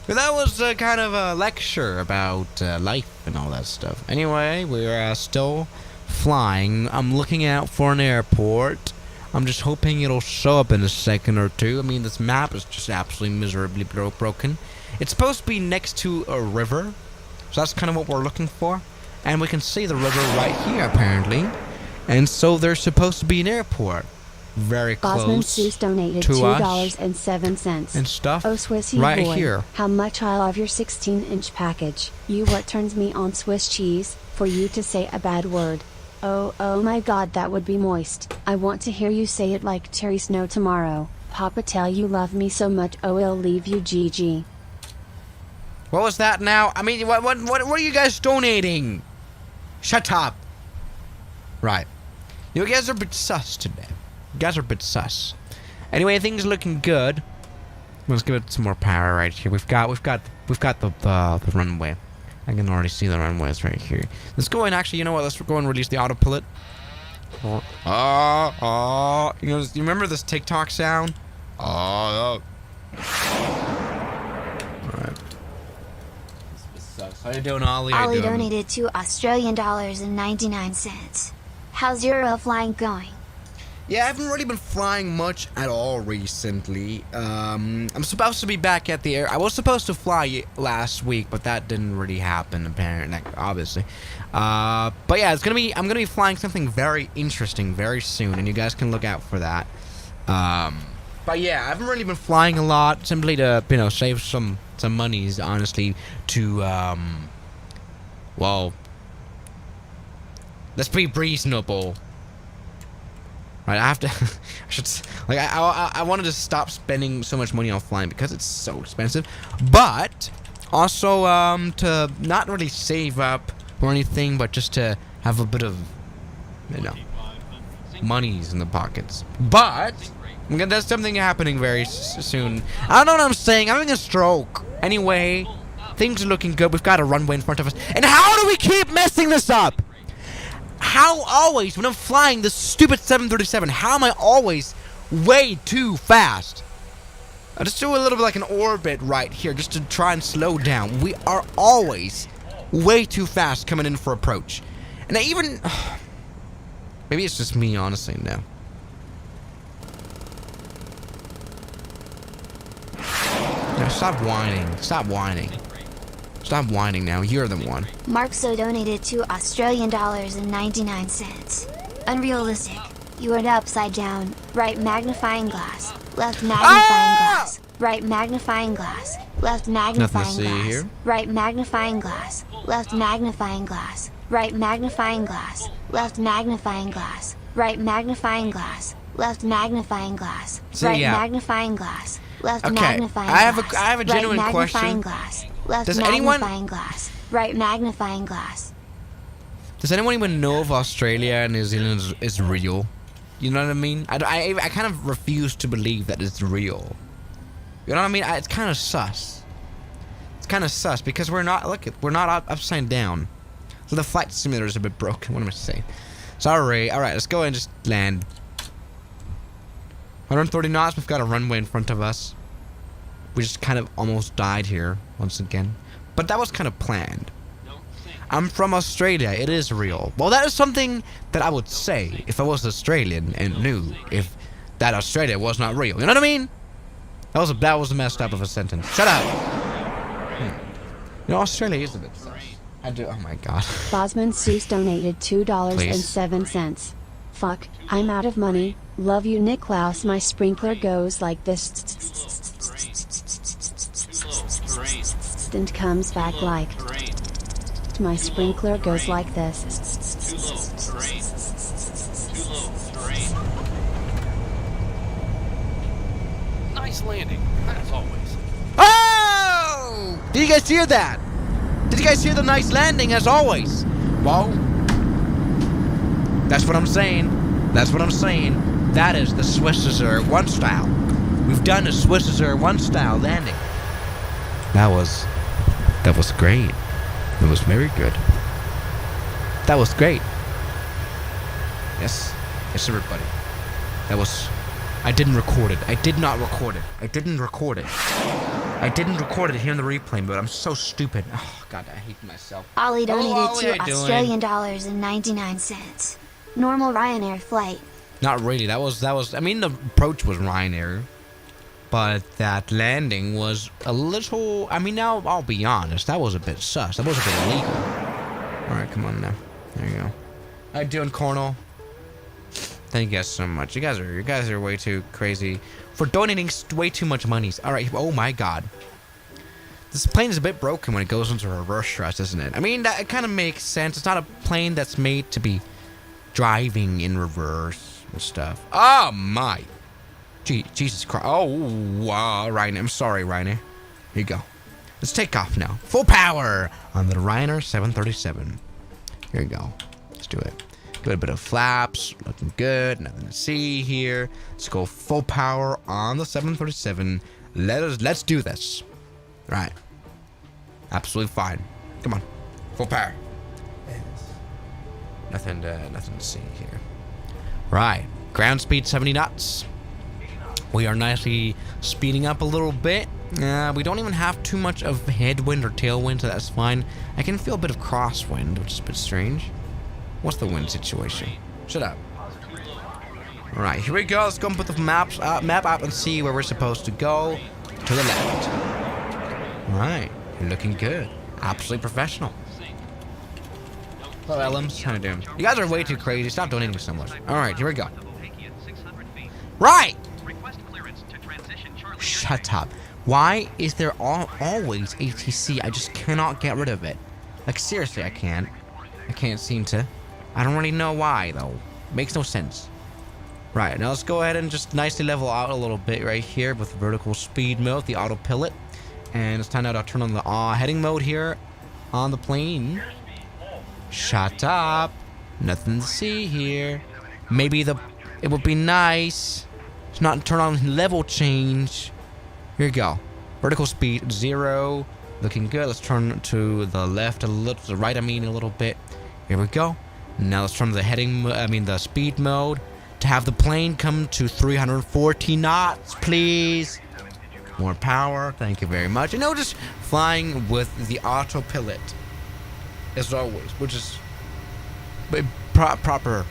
of a lecture about life and all that stuff. Anyway, we're still flying. I'm looking out for an airport. I'm just hoping it'll show up in a second or two. I mean, this map is just absolutely miserably broken. It's supposed to be next to a river, so that's kind of what we're looking for. And we can see the river right here, apparently. And so there's supposed to be an airport very close Seuss donated to $2.07 us and stuff. Oh, Swissy right boy, here. How much I love your 16-inch package. You what turns me on Swiss cheese, for you to say a bad word. Oh my god, that would be moist. I want to hear you say it like Terry Snow tomorrow. Papa tell you love me so much, oh I'll leave you GG. What was that now? I mean, what are you guys donating? Shut up. Right. You guys are a bit sus today. You guys are a bit sus. Anyway, things are looking good. Let's give it some more power right here. We've got the runway. I can already see the runways right here. Let's go and actually, you know what? Let's go and release the autopilot. You remember this TikTok sound? Alright. This is sus. How you doing, Ollie? Ollie donated $2.99. How's your flying going? Yeah, I haven't really been flying much at all recently. I'm supposed to be back at the air. I was supposed to fly last week, but that didn't really happen, apparently, obviously. But yeah, I'm gonna be flying something very interesting very soon, and you guys can look out for that. But yeah, I haven't really been flying a lot, simply to, you know, save some monies, honestly, to, well, let's be reasonable. Right, I have to, I wanted to stop spending so much money on flying because it's so expensive, but also, to not really save up or anything, but just to have a bit of, you know, monies in the pockets. But there's something happening very soon. I don't know what I'm saying. I'm having a stroke. Anyway, things are looking good. We've got a runway in front of us. And how do we keep messing this up? How always, when I'm flying this stupid 737, how am I always way too fast? I'll just do a little bit like an orbit right here, just to try and slow down. We are always way too fast coming in for approach. And I even... maybe it's just me, honestly, no. No, stop whining. Stop whining. Stop whining now. You're the one. Markso donated $2.99. Unrealistic. You are upside down. Right magnifying glass. Left magnifying glass. Right magnifying glass. Left magnifying glass. Here. Right magnifying glass. Left magnifying glass. Right magnifying glass. Left magnifying glass. Right magnifying glass. Left magnifying glass. Right magnifying glass. Left magnifying glass. I have a genuine question. Glass. Left Does magnifying glass. Right magnifying glass. Does anyone even know if Australia and New Zealand is real? You know what I mean? I kind of refuse to believe that it's real. You know what I mean? It's kind of sus. It's kind of sus because we're not upside down. So the flight simulator is a bit broken. What am I saying? Sorry. All right, let's go and just land. 130 knots. We've got a runway in front of us. We just kind of almost died here once again, but that was kind of planned. I'm from Australia. It is real. Well, that is something that I would say if I was Australian and knew if that Australia was not real. You know what I mean? That was messed up of a sentence. Shut up. You know, Australia is a bit sus. I do. Oh my God. Bosman Seuss donated $2.07. Fuck, I'm out of money. Love you, Niklaus. My sprinkler goes like this and comes back like. My sprinkler goes like this. Nice landing, as always. Oh! Did you guys hear that? Did you guys hear the nice landing, as always? Well, that's what I'm saying. That's what I'm saying. That is the Swissair 1 style. We've done a Swissair 1 style landing. That was great. It was very good. That was great. Yes, everybody. That was. I didn't record it. I did not record it. I didn't record it. I didn't record it here in the replay, but I'm so stupid. Oh God, I hate myself. Ollie donated $2.99. Normal Ryanair flight. Not really. That was. I mean, the approach was Ryanair, but that landing was a little. I mean, now I'll be honest. That was a bit sus. That was a bit illegal. All right, come on now. There you go. How you doing, Cornell? Thank you guys so much. You guys are way too crazy for donating way too much money. All right. Oh my God. This plane is a bit broken when it goes into reverse thrust, isn't it? I mean, that it kind of makes sense. It's not a plane that's made to be driving in reverse and stuff. Oh my. Jesus Christ. Oh, wow, Ryanair. I'm sorry, Ryanair. Here you go. Let's take off now. Full power on the Ryanair 737. Here you go. Let's do it. Do a bit of flaps. Looking good. Nothing to see here. Let's go full power on the 737. Let's do this. All right. Absolutely fine. Come on. Full power. Nothing to see here. Right. Ground speed 70 knots. We are nicely speeding up a little bit. We don't even have too much of headwind or tailwind, so that's fine. I can feel a bit of crosswind, which is a bit strange. What's the wind situation? Shut up. Alright, here we go. Let's go and put the map up and see where we're supposed to go. To the left. Alright, you're looking good. Absolutely professional. Hello, Ellums. How you doing? You guys are way too crazy. Stop donating so much. Alright, here we go. Right! Shut up. Why is there always ATC? I just cannot get rid of it. Like, seriously, I can't. I can't seem to. I don't really know why, though. Makes no sense. Right, now let's go ahead and just nicely level out a little bit right here with vertical speed mode, the autopilot. And it's time now to turn on the heading mode here on the plane. Shut up. Nothing to see here. Maybe it would be nice to not turn on level change. Here we go. Vertical speed 0. Looking good. Let's turn to the left a little, to the right, I mean, a little bit. Here we go. Now let's turn to the speed mode to have the plane come to 340 knots, please. More power. Thank you very much. You know, just flying with the autopilot as always, which is proper.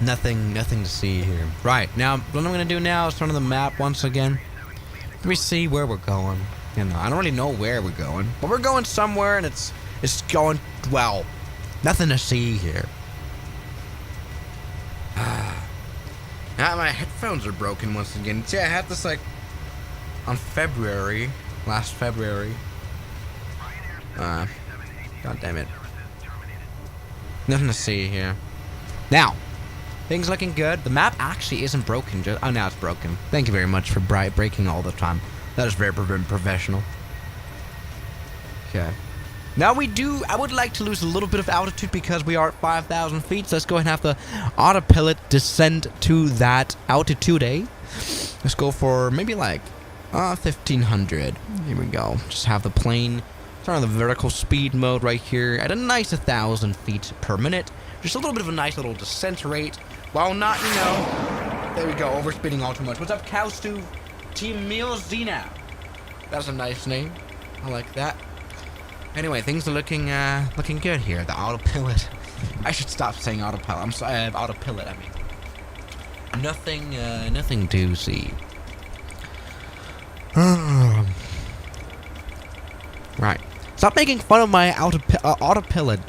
Nothing to see here. Right, now, what I'm going to do now is turn on the map once again. Let me see where we're going. You know, I don't really know where we're going, but we're going somewhere, and it's going, well, nothing to see here. Now my headphones are broken once again. See, I had this, like, on last February. God damn it. Nothing to see here. Now, things looking good. The map actually isn't broken. Oh, now it's broken. Thank you very much for breaking all the time. That is very professional. Okay. Now I would like to lose a little bit of altitude because we are at 5,000 feet. So let's go ahead and have the autopilot descend to that altitude, eh? Let's go for maybe like 1,500. Here we go. Just have the plane turn on the vertical speed mode right here at a nice 1,000 feet per minute. Just a little bit of a nice little descent rate. While not, you know, there we go, overspeeding all too much. What's up, Cowstu? Team Mealzina. That's a nice name. I like that. Anyway, things are looking good here. The autopilot. I should stop saying autopilot. I'm sorry, autopilot. I mean, nothing to see. Right. Stop making fun of my autopilot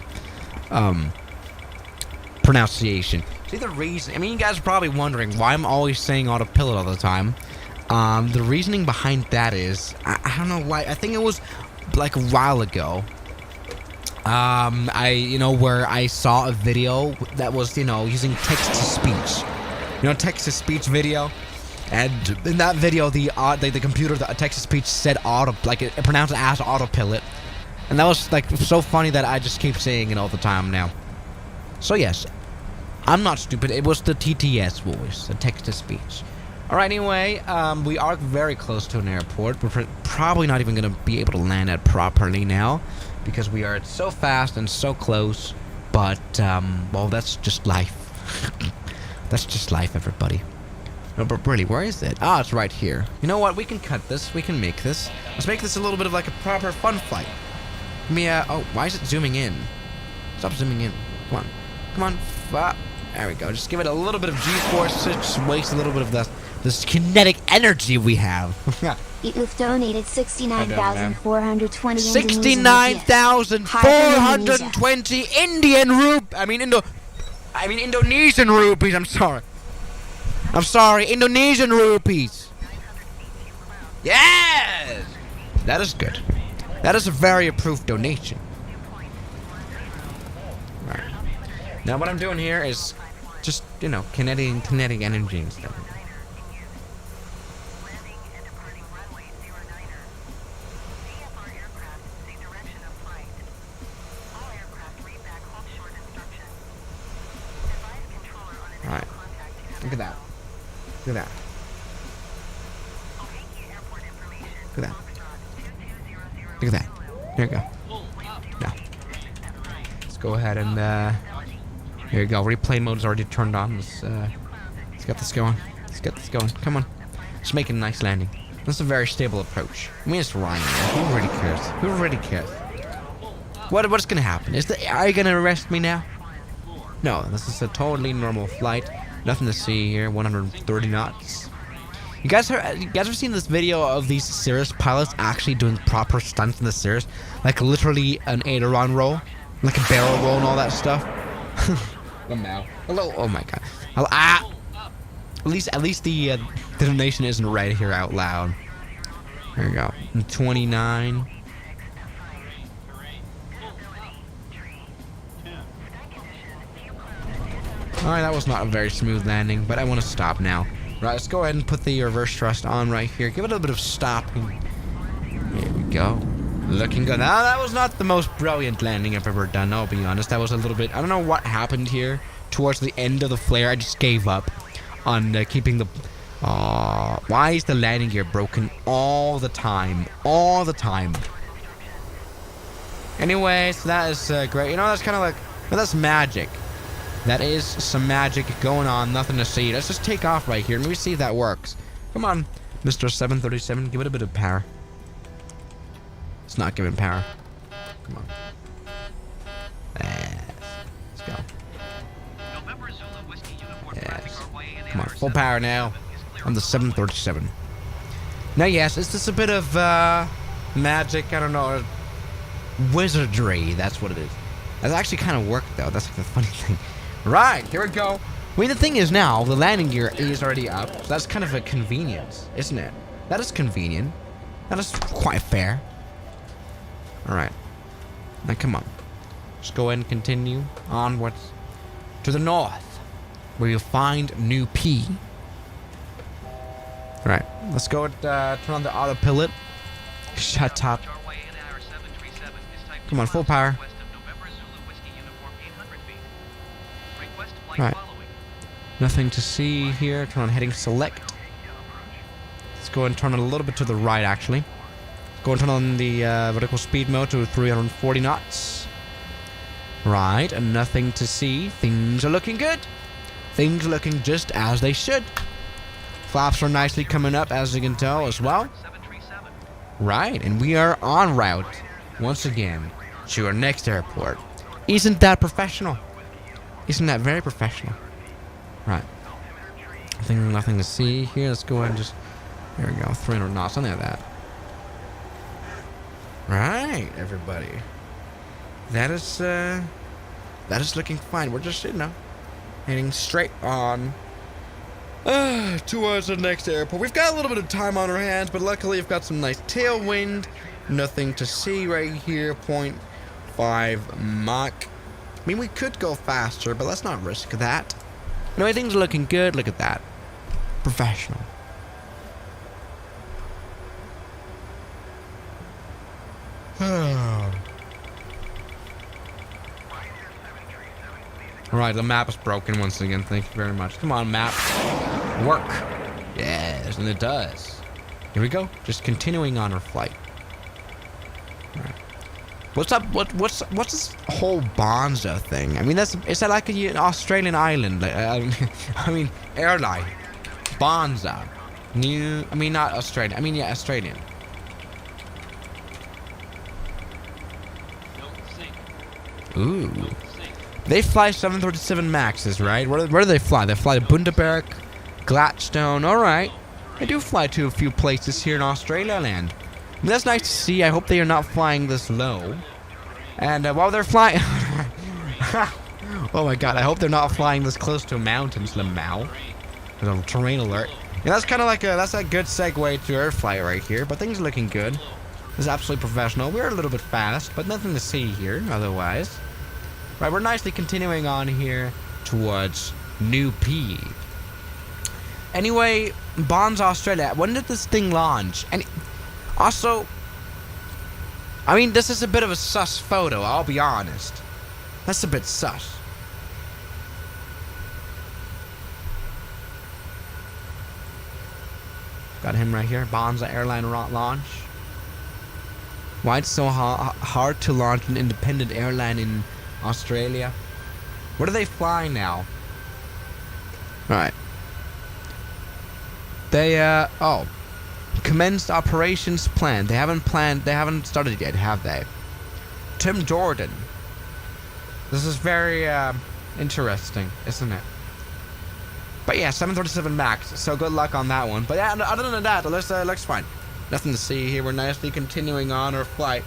pronunciation. See the reason? I mean, you guys are probably wondering why I'm always saying autopilot all the time. The reasoning behind that is I don't know why. I think it was like a while ago. Where I saw a video that was, using text to speech. Text to speech video. And in that video, the computer, the text to speech said it pronounced it as autopilot. And that was like so funny that I just keep saying it all the time now. So yes, I'm not stupid. It was the TTS voice, the text to speech. Alright, anyway, we are very close to an airport. We're probably not even going to be able to land it properly now because we are so fast and so close. But, well, that's just life. That's just life, everybody. No, but really, where is it? Ah, it's right here. You know what? We can cut this. We can make this. Let's make this a little bit of like a proper fun flight. Oh, why is it zooming in? Stop zooming in. Come on. There we go. Just give it a little bit of G-force. Just waste a little bit of this kinetic energy we have. You've donated 69,420 69,420 Indian rupees. I mean Indonesian rupees. I'm sorry, Indonesian rupees. Yes! That is good. That is a very approved donation. Right. Now what I'm doing here is just, kinetic energy and stuff. Alright. Look at that. Look at that. Look at that. Look at that. There you go. Now, let's go ahead and here you go. Replay mode is already turned on. Let's Let's get this going. Let's get this going. Come on. Just make a nice landing. This is a very stable approach. I mean, it's Ryanair. Who really cares? Who really cares? What's gonna happen? Are you gonna arrest me now? No, this is a totally normal flight. Nothing to see here. 130 knots. You guys ever seen this video of these Cirrus pilots actually doing proper stunts in the Cirrus? Like literally an aileron roll, like a barrel roll and all that stuff. Oh my god. At least the detonation isn't right here out loud. There we go. 29. Alright, that was not a very smooth landing, but I want to stop now. Right, let's go ahead and put the reverse thrust on right here. Give it a little bit of stopping. There we go. Looking good. Now, that was not the most brilliant landing I've ever done, I'll be honest. That was a little bit... I don't know what happened here. Towards the end of the flare, I just gave up on keeping the... why is the landing gear broken all the time? All the time. Anyways, that is great. You know, that's kind of like... Well, that's magic. That is some magic going on. Nothing to see. Let's just take off right here. Let me see if that works. Come on, Mr. 737. Give it a bit of power. It's not giving power. Come on. Yes. Let's go. Yes. Come on. Full power now. On the 737. Now, yes, it's just a bit of magic. I don't know. Wizardry. That's what it is. That actually kind of worked, though. That's like the funny thing. Right, here we go. I mean, the thing is now, the landing gear is already up. So that's kind of a convenience, isn't it? That is convenient. That is quite fair. Alright. Now, come on. Let's go ahead and continue onwards to the north, where you'll find New P. Alright, let's go and turn on the autopilot. Shut up. Come on, full power. Right. Nothing to see here. Turn on heading select. Let's go and turn it a little bit to the right, actually. Go and turn on the vertical speed mode to 340 knots. Right, and nothing to see. Things are looking good. Things are looking just as they should. Flaps are nicely coming up, as you can tell, as well. Right, and we are en route, once again, to our next airport. Isn't that professional? Isn't that very professional? Right. Nothing to see here. Let's go ahead and just... There we go. 300 knots. Something like that. Right, everybody. That is looking fine. We're just, heading straight on towards the next airport. We've got a little bit of time on our hands, but luckily we've got some nice tailwind. Nothing to see right here. 0.5 Mach. I mean, we could go faster, but let's not risk that. Anyway, things are looking good. Look at that. Professional. Alright, the map is broken once again. Thank you very much. Come on, map. Work. Yes, and it does. Here we go. Just continuing on our flight. Alright. What's up? What's this whole Bonza thing? I mean, is that like an Australian island? I mean, airline. Bonza. Not Australian. I mean, yeah, Australian. Ooh. They fly 737 Maxes, right? Where do they fly? They fly to Bundaberg, Gladstone. All right. They do fly to a few places here in Australia land. I mean, that's nice to see. I hope they are not flying this low. And while they're flying... oh my god, I hope they're not flying this close to mountains, Lamau. There's a terrain alert. Yeah, that's kind of like that's a good segue to our flight right here. But things are looking good. This is absolutely professional. We're a little bit fast, but nothing to see here otherwise. Right, we're nicely continuing on here towards New P. Anyway, Bonds Australia. When did this thing launch? And also, I mean, this is a bit of a sus photo, I'll be honest. That's a bit sus. Got him right here. Bonza Airline launch. Why it's so hard to launch an independent airline in Australia? Where do they fly now? Alright. They, oh. Commenced operations plan. They haven't started yet, have they? Tim Jordan. This is very, interesting, isn't it? But yeah, 737 Max, so good luck on that one. But yeah, other than that, looks fine. Nothing to see here. We're nicely continuing on our flight.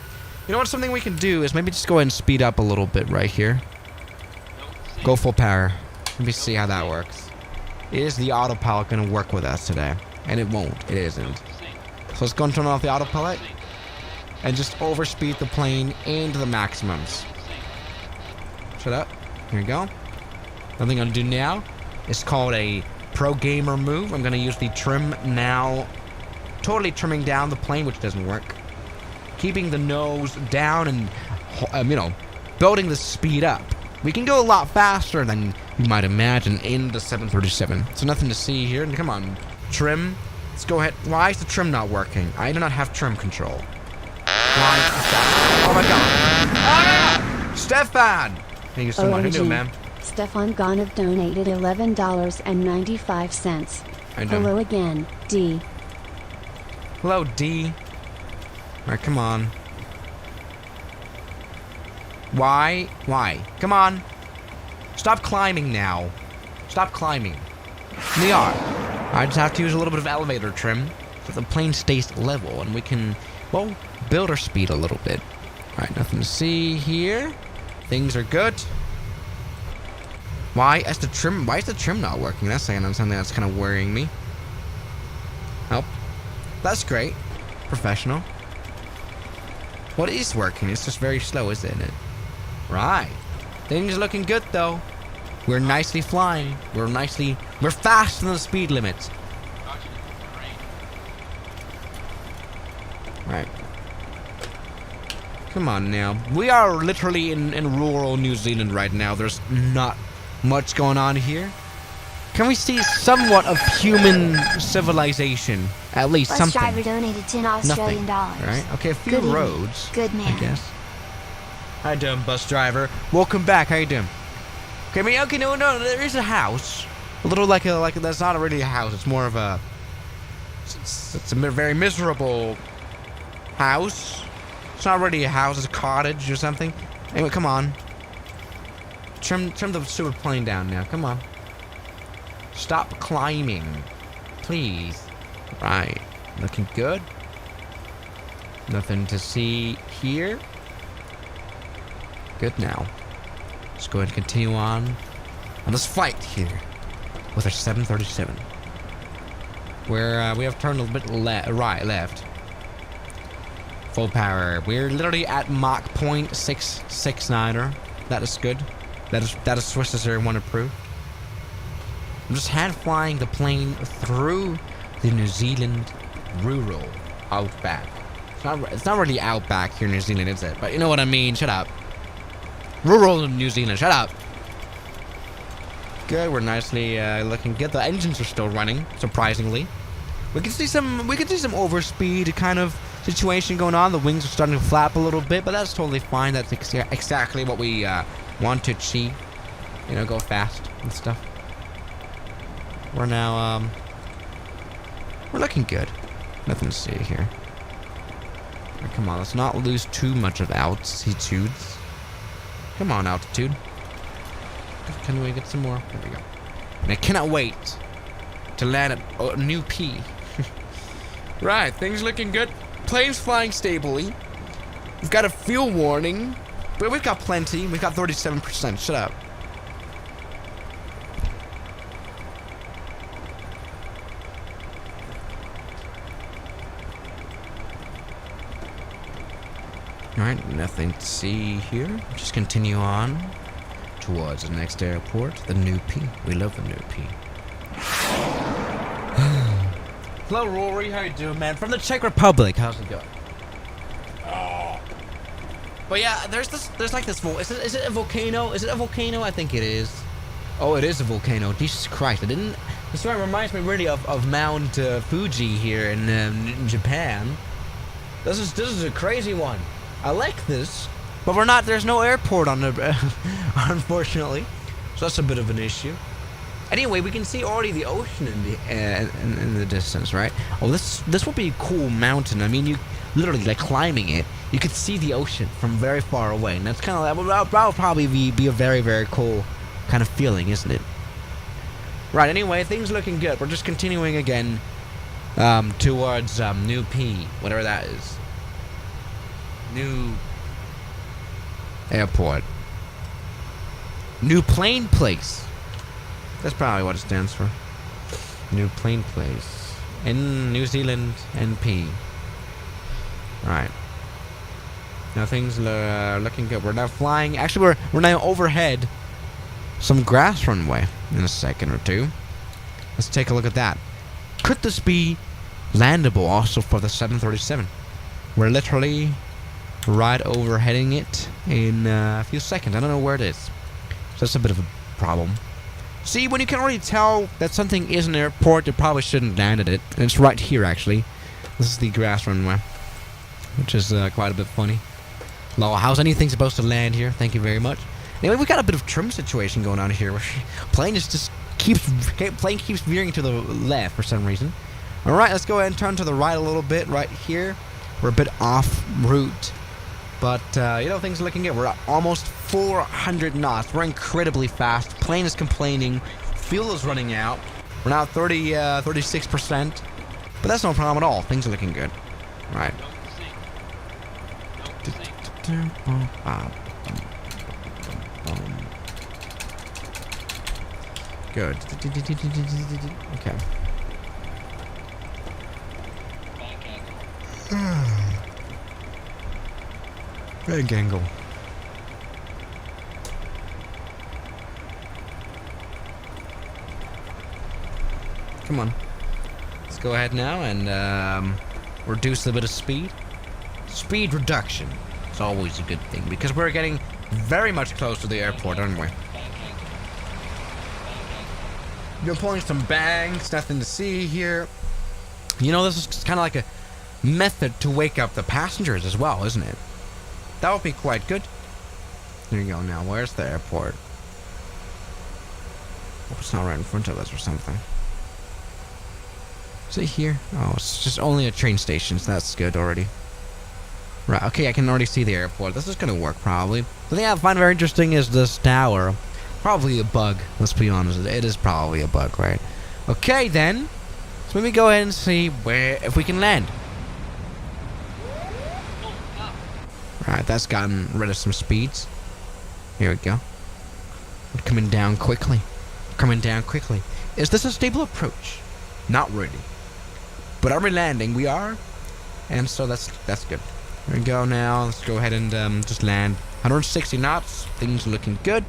You know what, something we can do is maybe just go ahead and speed up a little bit right here. Go full power. Let me see how that works. Is the autopilot going to work with us today? And it won't. It isn't. So let's go and turn off the autopilot and just overspeed the plane into the maximums. Shut up. Here we go. Nothing I'm going to do now. It's called a pro gamer move. I'm going to use the trim now. Totally trimming down the plane, which doesn't work. Keeping the nose down and, you know, building the speed up. We can go a lot faster than you might imagine in the 737. So nothing to see here. And come on, trim. Let's go ahead. Why is the trim not working? I do not have trim control. Why is that? Oh my god. Ah! Stefan! Thank you so much. How you doing, man? Stefan Gonov donated $11.95. Hello again, D. Hello, D. Alright, come on. Why? Why? Come on. Stop climbing now. Stop climbing. We are. I just have to use a little bit of elevator trim so the plane stays level and we can, well, build our speed a little bit. Alright, nothing to see here. Things are good. Why is the trim not working? That's something that's kind of worrying me. Oh. That's great. Professional. What is working? It's just very slow, isn't it? Right. Things are looking good though. We're nicely flying. We're faster than the speed limits. Right. Come on now. We are literally in rural New Zealand right now. There's not much going on here. Can we see somewhat of human civilization? At least Bus something. Driver donated $10 Australian dollars. Right. Okay, a few roads. Good man. I guess. How you doing, bus driver? Welcome back. How you doing? Okay, I mean, okay, no, there is a house. A little like that's not really a house. It's more of a. It's a very miserable house. It's not really a house. It's a cottage or something. Anyway, come on. Trim the stupid plane down now. Come on. Stop climbing, please. Right, looking good. Nothing to see here. Good now. Let's go ahead and continue on this flight here with our 737. Where we have turned a bit left. Full power. We're literally at Mach 0.669er. That is good. That is Swiss Air 1 approved. I'm just hand flying the plane through the New Zealand rural outback. It's not really outback here in New Zealand, is it? But you know what I mean. Shut up. Rural New Zealand. Shut up. Good. We're nicely looking good. The engines are still running, surprisingly. We can see some overspeed kind of situation going on. The wings are starting to flap a little bit, but that's totally fine. That's exactly what we want to achieve. You know, go fast and stuff. We're now, we're looking good. Nothing to see here. Right, come on, let's not lose too much of altitudes. Come on, altitude. Can we get some more? There we go. And I cannot wait to land at a new P. Right, things looking good. Plane's flying stably. We've got a fuel warning, but we've got plenty. We've got 37%. Shut up. Alright, nothing to see here. Just continue on towards the next airport, the new P. We love the new P. Hello, Rory. How you doing, man? From the Czech Republic. How's it going? Oh. But yeah, there's like this. Is it a volcano? Is it a volcano? I think it is. Oh, it is a volcano. Jesus Christ! This one reminds me really of Mount Fuji here in Japan. This is a crazy one. I like this, but there's no airport on it, unfortunately. So that's a bit of an issue. Anyway, we can see already the ocean in the distance, right? Oh, this will be a cool mountain. I mean, you literally like climbing it, you could see the ocean from very far away, and that's kind of that'll probably be a very, very cool kind of feeling, isn't it? Right. Anyway, things looking good. We're just continuing again towards New P, whatever that is. New airport. New plane place. That's probably what it stands for. New plane place. In New Zealand, NP. Alright. Now things are looking good. We're now flying. Actually, we're now overhead some grass runway in a second or two. Let's take a look at that. Could this be landable also for the 737? We're literally right overheading it in a few seconds. I don't know where it is. So that's a bit of a problem. See, when you can already tell that something is an airport, you probably shouldn't land at it. And it's right here, actually. This is the grass runway, which is quite a bit funny. Lol, how's anything supposed to land here? Thank you very much. Anyway, we got a bit of trim situation going on here. Plane keeps veering to the left for some reason. All right, let's go ahead and turn to the right a little bit right here. We're a bit off route, but you know, things are looking good. We're at almost 400 knots. We're incredibly fast. Plane is complaining. Fuel is running out. We're now 36%, but that's no problem at all. Things are looking good. All right. Good. Okay. Big angle. Come on. Let's go ahead now and reduce a bit of speed. Speed reduction is always a good thing because we're getting very much close to the airport, aren't we? You're pulling some bangs, nothing to see here. You know, this is kind of like a method to wake up the passengers as well, isn't it? That would be quite good. There you go. Now, where's the airport? Hope it's not right in front of us or something. Is it here? Oh, it's just only a train station, so that's good already. Right, okay, I can already see the airport. This is going to work, probably. The thing I find very interesting is this tower. Probably a bug, let's be honest. It is probably a bug, right? Okay, then. So let me go ahead and see if we can land. Alright, that's gotten rid of some speeds. Here we go. We're coming down quickly. Coming down quickly. Is this a stable approach? Not really. But are we landing? We are. And so that's good. Here we go now. Let's go ahead and just land. 160 knots. Things are looking good.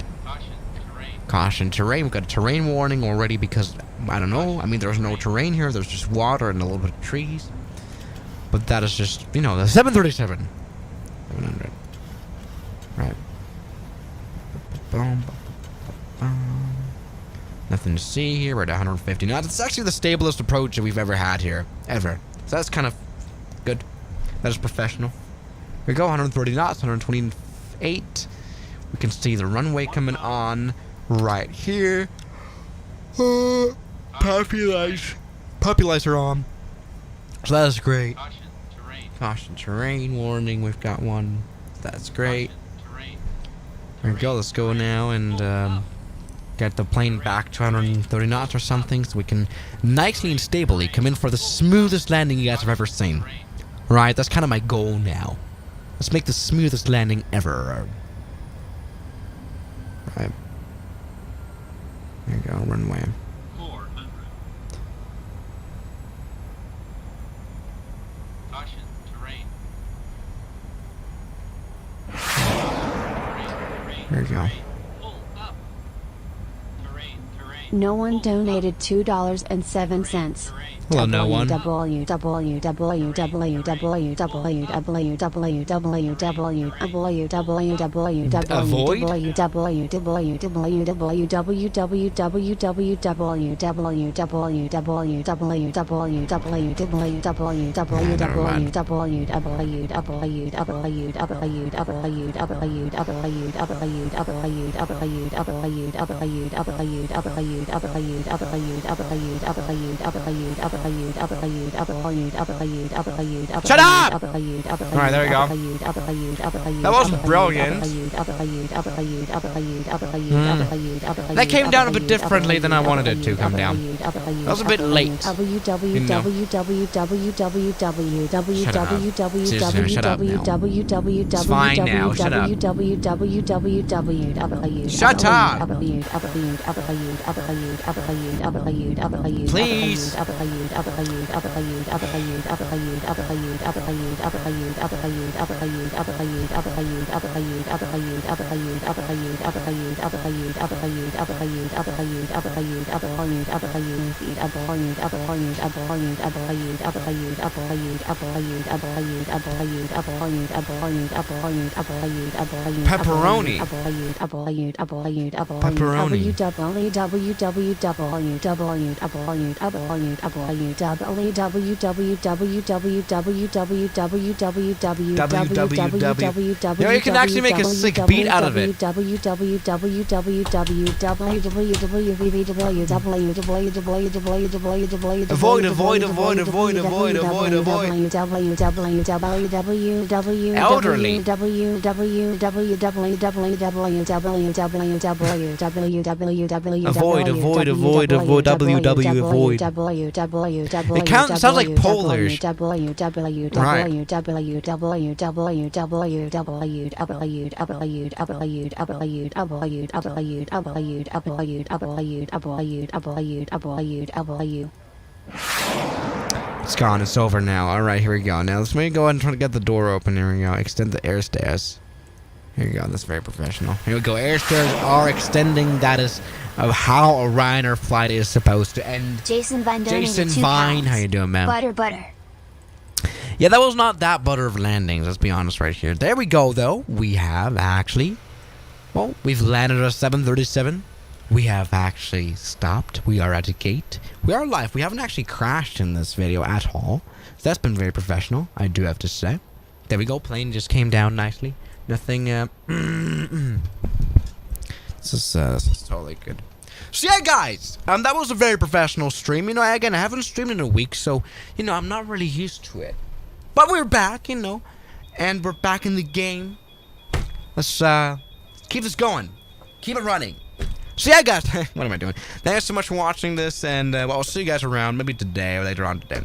Caution terrain. We've got a terrain warning already because, I don't know. I mean, there's no terrain here. There's just water and a little bit of trees. But that is just, you know, the 737. 700. Right. Nothing to see here. We're at 150 knots. It's actually the stablest approach that we've ever had here. Ever. So that's kind of good. That is professional. Here we go. 130 knots. 128. We can see the runway coming on right here. Populize are on. So that is great. Caution terrain warning. We've got one. That's great. There we go. Let's go now and get the plane back to 130 knots or something so we can nicely and stably come in for the smoothest landing you guys have ever seen. Right, that's kind of my goal now. Let's make the smoothest landing ever. Right. There you go, runway. 400. Caution, terrain. There you go. No one donated $2.07. Hello, no one. Shut up! Alright, there we go. That was brilliant. That came down a bit differently than I wanted it to come down. That was a bit late. Shut up. Seriously, shut up now. It's fine now, shut up. Shut up! Please! Pepperoni. You know, you can actually make a sick beat out of it. Avoid, avoid, avoid, avoid, avoid, avoid, avoid. Elderly. Avoid, avoid, avoid, avoid, WW, avoid. It sounds like Polish. Right. It's gone, it's over now. Alright, here we go. Now let's maybe go ahead and try to get the door open. Here we go. Extend the air stairs. Here we go, that's very professional. Here we go, air stairs are extending. That is how a Ryanair flight is supposed to end. Jason Vine donated Jason £2. Vine, how you doing, man? Butter. Yeah, that was not that butter of landings, let's be honest right here. There we go, though. We have actually, well, we've landed a 737. We have actually stopped. We are at a gate. We are live. We haven't actually crashed in this video at all. So that's been very professional, I do have to say. There we go, plane just came down nicely. Nothing, this is totally good. So yeah, guys, that was a very professional stream. You know, again, I haven't streamed in a week, so, you know, I'm not really used to it. But we're back, you know, and we're back in the game. Let's, keep this going. Keep it running. So yeah, guys, what am I doing? Thanks so much for watching this, and, well, I'll see you guys around, maybe today or later on today.